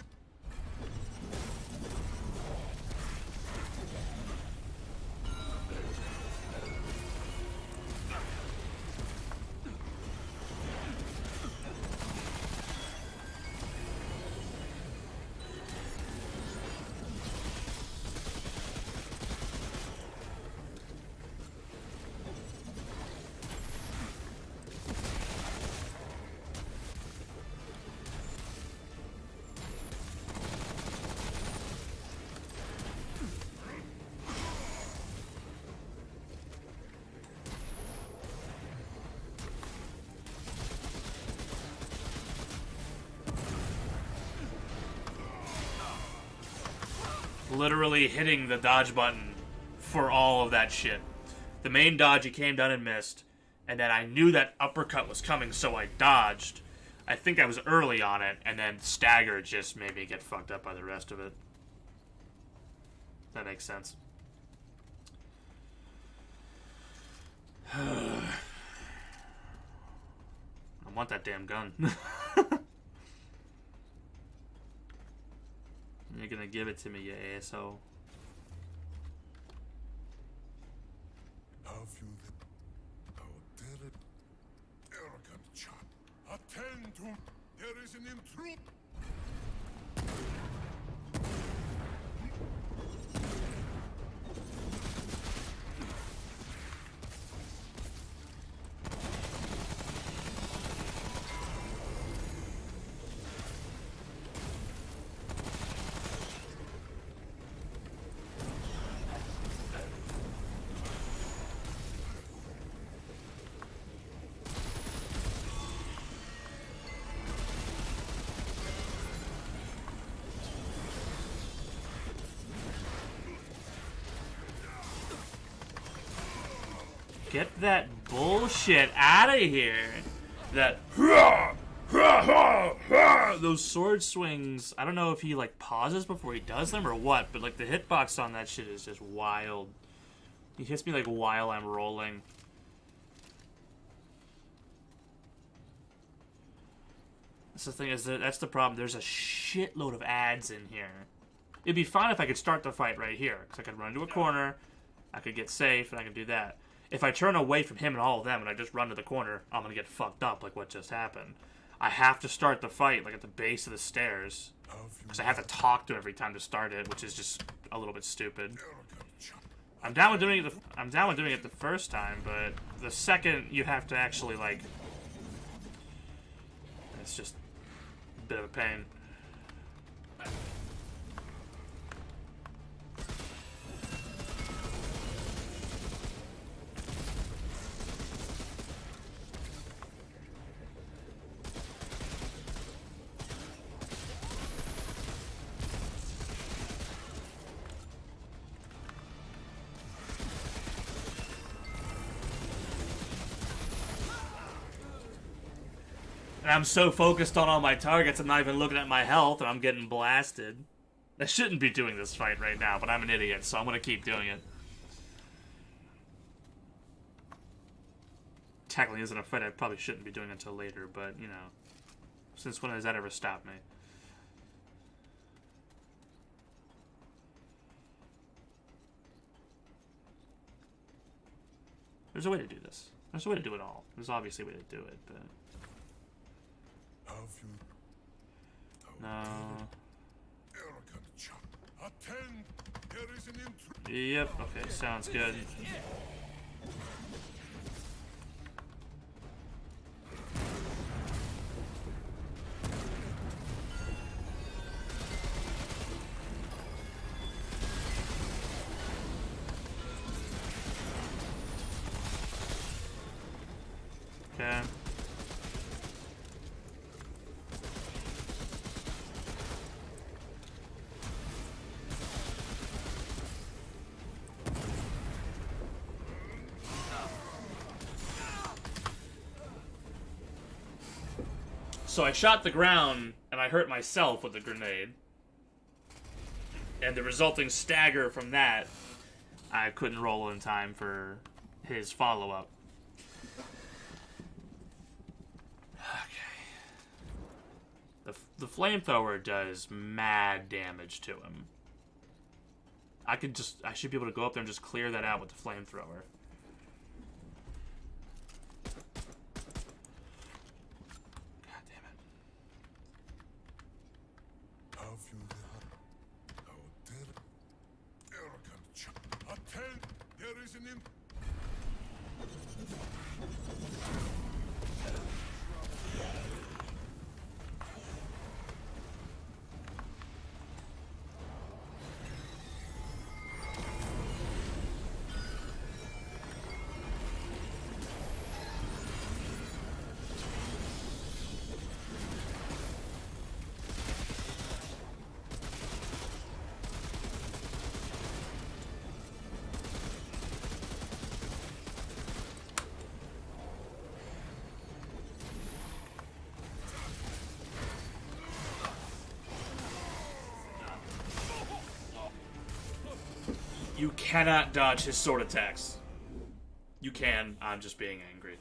Speaker 1: Literally hitting the dodge button for all of that shit. The main dodge, he came down and missed, and then I knew that uppercut was coming, so I dodged. I think I was early on it, and then stagger just made me get fucked up by the rest of it. That makes sense. I want that damn gun. You're gonna give it to me, you asshole.
Speaker 5: How few that. How terrible. Arrogant child. Attend to. There is an intruder.
Speaker 1: Get that bullshit out of here. That those sword swings. I don't know if he like pauses before he does them or what, but like the hitbox on that shit is just wild. He hits me like while I'm rolling. That's the thing, is that's the problem. There's a shitload of ads in here. It'd be fine if I could start the fight right here, because I could run into a corner, I could get safe, and I could do that. If I turn away from him and all of them and I just run to the corner, I'm going to get fucked up like what just happened. I have to start the fight like at the base of the stairs, because I have to talk to him every time to start it, which is just a little bit stupid. I'm down with doing it the first time, but the second you have to actually like, it's just a bit of a pain. I'm so focused on all my targets, I'm not even looking at my health, and I'm getting blasted. I shouldn't be doing this fight right now, but I'm an idiot, so I'm gonna keep doing it. Technically, isn't a fight I probably shouldn't be doing until later, but, you know. Since when has that ever stopped me? There's a way to do this. There's a way to do it all. There's obviously a way to do it, but... No. Yep, okay, sounds good. Okay. So I shot the ground, and I hurt myself with the grenade. And the resulting stagger from that, I couldn't roll in time for his follow-up. Okay. The flamethrower does mad damage to him. I should be able to go up there and just clear that out with the flamethrower. You cannot dodge his sword attacks. You can. I'm just being angry.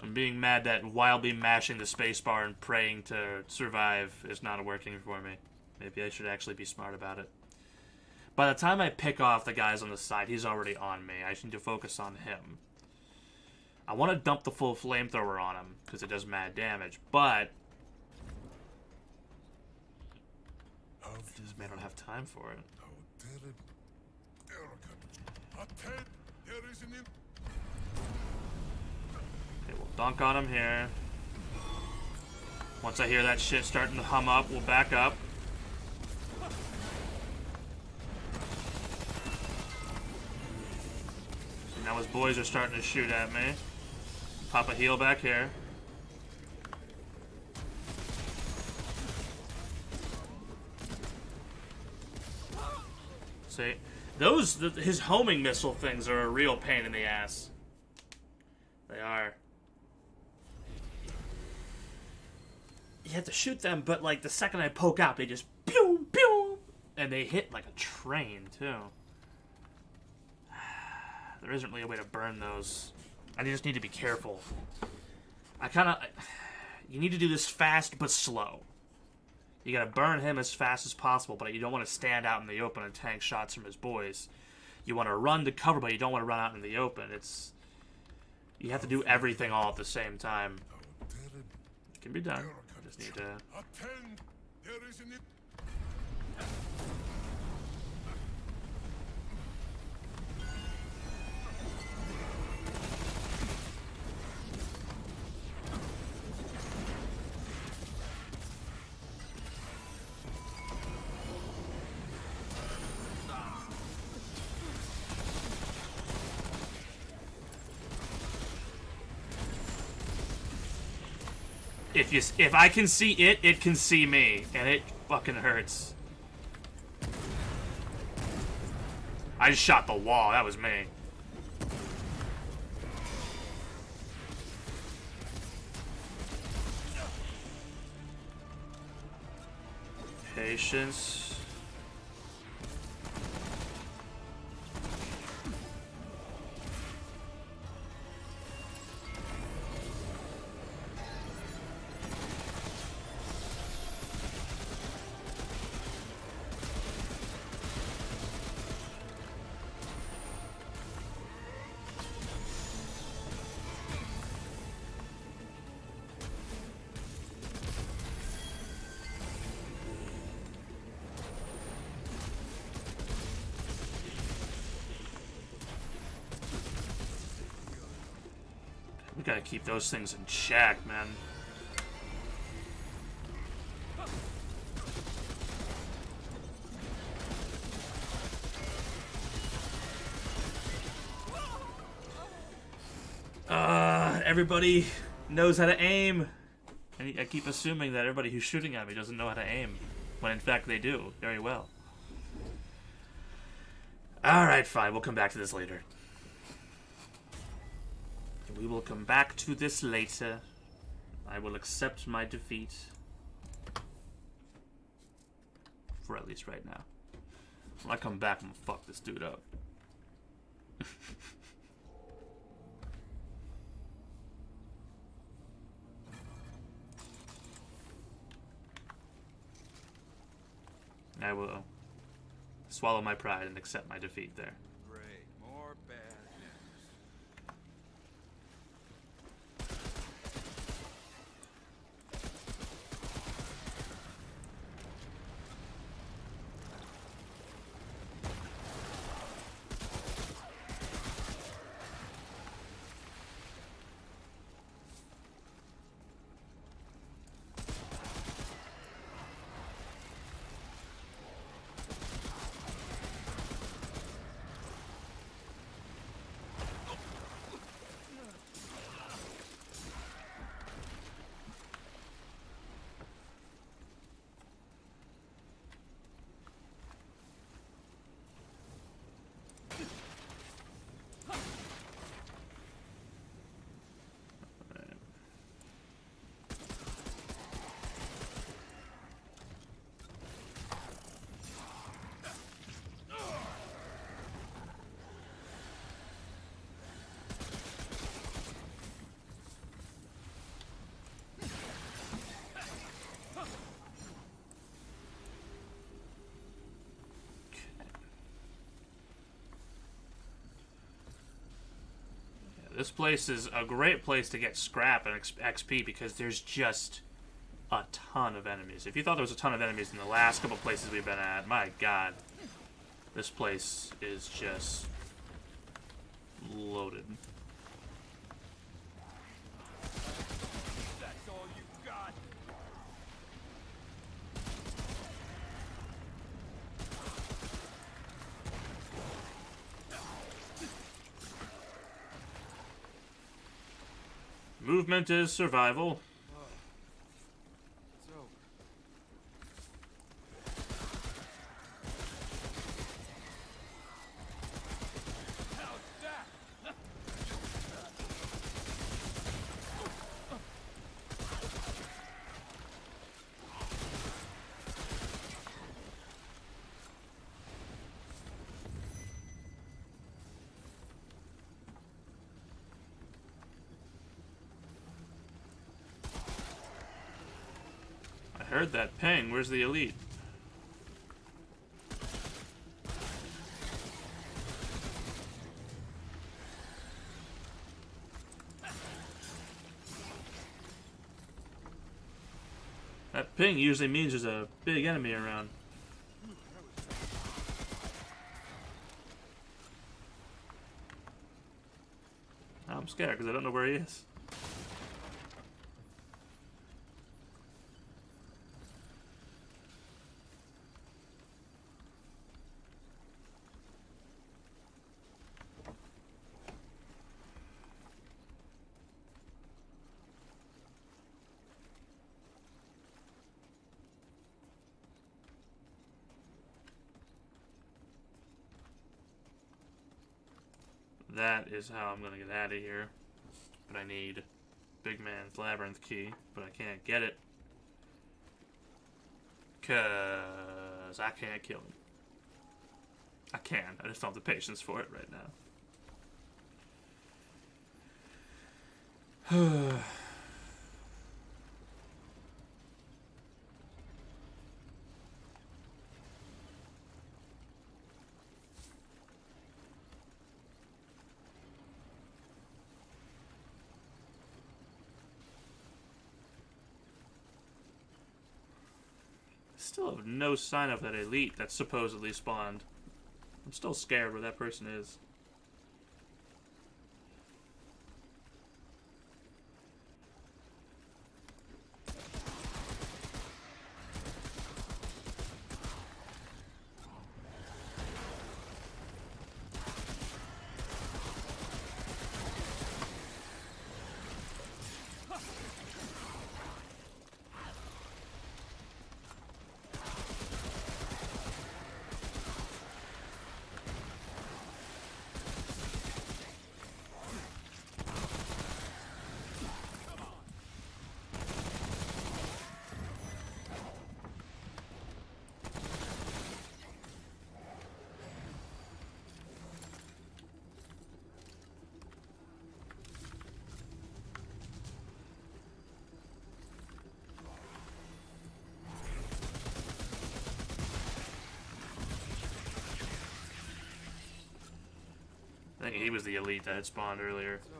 Speaker 1: I'm being mad that wildly mashing the spacebar and praying to survive is not working for me. Maybe I should actually be smart about it. By the time I pick off the guys on the side, he's already on me. I just need to focus on him. I want to dump the full flamethrower on him, because it does mad damage, but... I just may not have time for it. Okay, we'll dunk on him here. Once I hear that shit starting to hum up, we'll back up. So now his boys are starting to shoot at me. Pop a heal back here. See, his homing missile things are a real pain in the ass. They are. You have to shoot them, but like the second I poke out, they just pew pew, and they hit like a train too. There isn't really a way to burn those. I just need to be careful. You need to do this fast but slow. You gotta burn him as fast as possible, but you don't want to stand out in the open and tank shots from his boys. You want to run to cover, but you don't want to run out in the open. You have to do everything all at the same time. It can be done. I just need to... If I can see it, it can see me, and it fucking hurts. I just shot the wall. That was me. Patience. We gotta keep those things in check, man. Everybody knows how to aim. And I keep assuming that everybody who's shooting at me doesn't know how to aim, when in fact they do very well. Alright, fine. We'll come back to this later. We will come back to this later. I will accept my defeat. For at least right now. When I come back, I'm gonna fuck this dude up. I will swallow my pride and accept my defeat there.
Speaker 6: Great. More bad news.
Speaker 1: This place is a great place to get scrap and XP because there's just a ton of enemies. If you thought there was a ton of enemies in the last couple places we've been at, my god. This place is just loaded.
Speaker 6: That's all you got.
Speaker 1: Movement is survival.
Speaker 6: It's over. How's that?
Speaker 1: I heard that ping. Where's the elite? That ping usually means there's a big enemy around. I'm scared because I don't know where he is. That is how I'm gonna get out of here. But I need Big Man's Labyrinth key, but I can't get it. Because I can't kill him. I can. I just don't have the patience for it right now. Still have no sign of that elite that supposedly spawned. I'm still scared where that person is. I think he was the elite that had spawned earlier.
Speaker 2: So,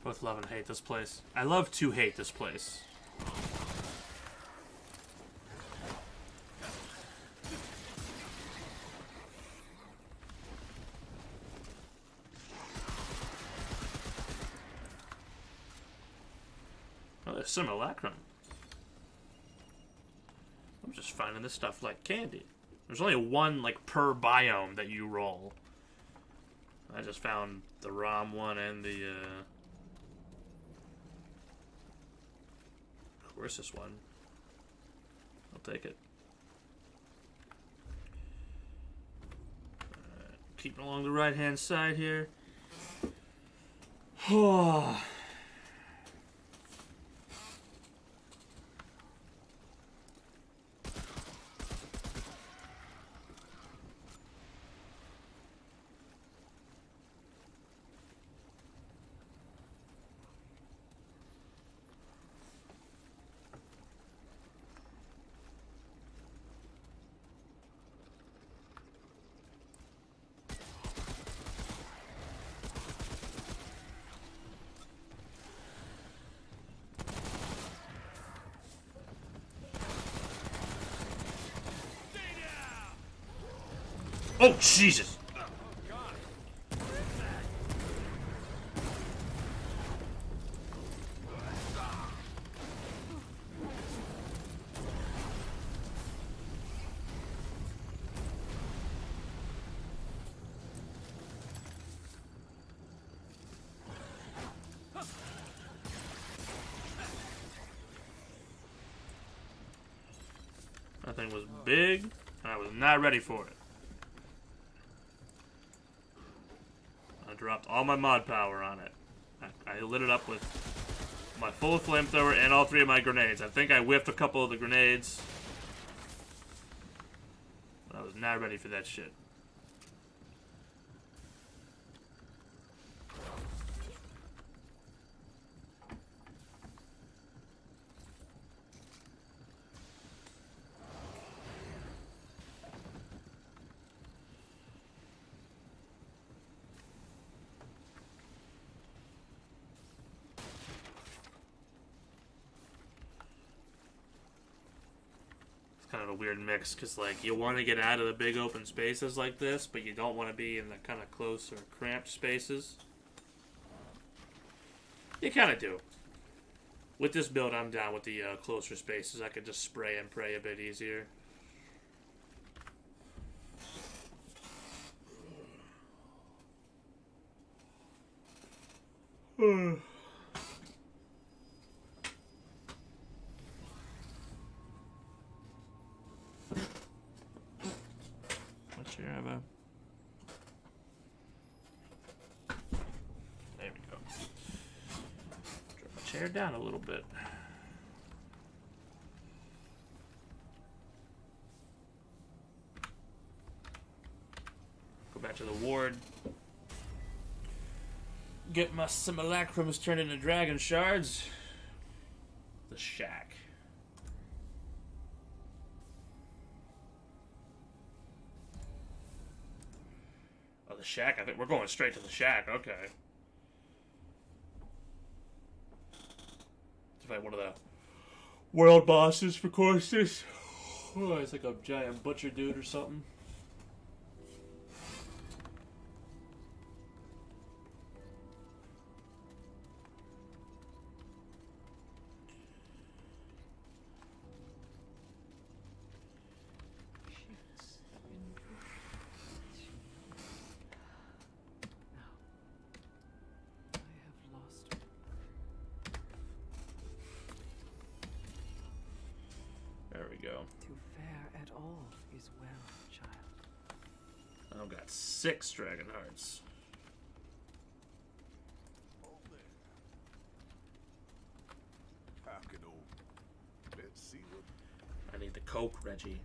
Speaker 1: Both love and hate this place. I love to hate this place. Oh, there's simulacrum. I'm just finding this stuff like candy. There's only one like per biome that you roll. I just found the ROM one and the where's this one? I'll take it. Keeping along the right hand side here. Oh, Jesus! That thing was big, and I was not ready for it. I dropped all my mod power on it. I lit it up with my full flamethrower and all 3 of my grenades. I think I whiffed a couple of the grenades. But I was not ready for that shit. Kind of a weird mix because like you want to get out of the big open spaces like this, but you don't want to be in the kind of close or cramped spaces. You kind of do. With this build, I'm down with the closer spaces. I could just spray and pray a bit easier. There we go. Drop my chair down a little bit. Go back to the ward. Get my simulacrums turned into dragon shards. The shack. The shack? I think we're going straight to the shack. Okay. To fight one of the world bosses for courses. Oh, it's like a giant butcher dude or something.
Speaker 7: To fare at all is well, child.
Speaker 1: I've got 6 dragon hearts.
Speaker 5: Let's see what.
Speaker 1: I need the coke, Reggie.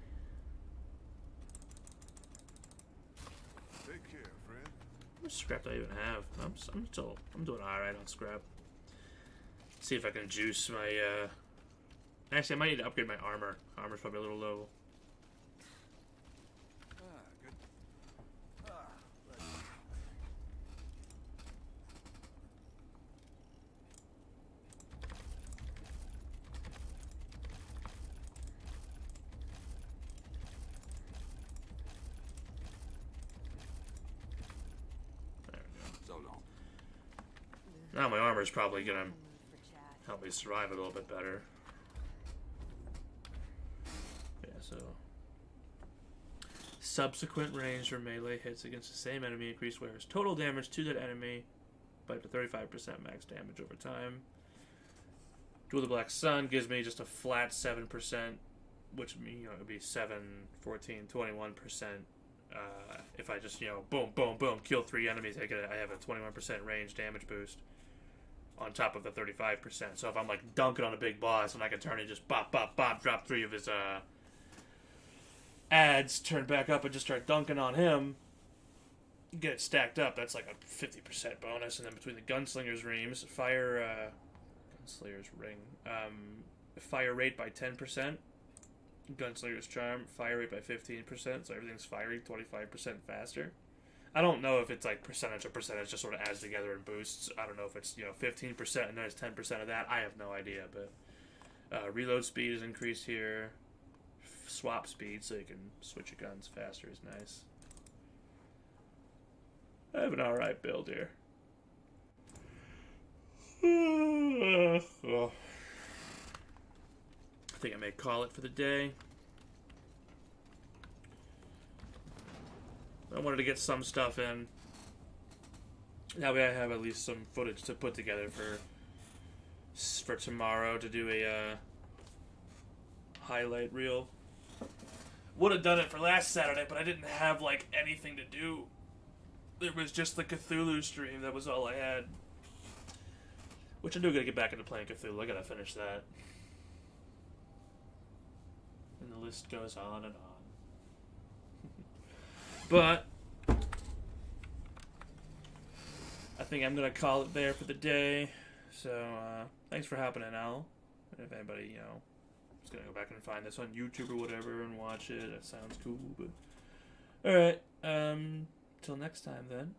Speaker 5: Take care, friend.
Speaker 1: How much scrap do I even have? I'm doing alright on scrap. See if I can juice my actually I might need to upgrade my armor. Armor's probably a little low.
Speaker 6: Good.
Speaker 1: There we go.
Speaker 6: So long.
Speaker 1: Now my armor's probably gonna help me survive a little bit better. Yeah, so subsequent range for melee hits against the same enemy increase whereas total damage to that enemy by up to 35% max damage over time. Duel of the Black Sun gives me just a flat 7%, which would be 7, 14, 21%. If I just boom, boom, boom, kill 3 enemies, I have a 21% range damage boost on top of the 35%. So if I'm like dunking on a big boss and I can turn and just bop, bop, bop, drop 3 of his ads, turn back up and just start dunking on him, get it stacked up, that's like a 50% bonus. And then between the Gunslinger's Reams, Gunslinger's Ring, fire rate by 10%, Gunslinger's Charm, fire rate by 15%, so everything's firing 25% faster. I don't know if it's like percentage or percentage just sort of adds together and boosts. I don't know if it's 15% and there's 10% of that. I have no idea, but reload speed is increased here. Swap speed so you can switch your guns faster is nice. I have an alright build here. Well, I think I may call it for the day. I wanted to get some stuff in. That way I have at least some footage to put together for tomorrow to do a highlight reel. would have done it for last Saturday, but I didn't have like anything to do. There was just the Cthulhu stream. That was all I had. Which I do gotta get back into playing Cthulhu. I gotta finish that. And the list goes on and on. But I think I'm gonna call it there for the day. So thanks for hopping in, Al. If anybody, you know, is gonna go back and find this on YouTube or whatever and watch it, that sounds cool. But all right, till next time then.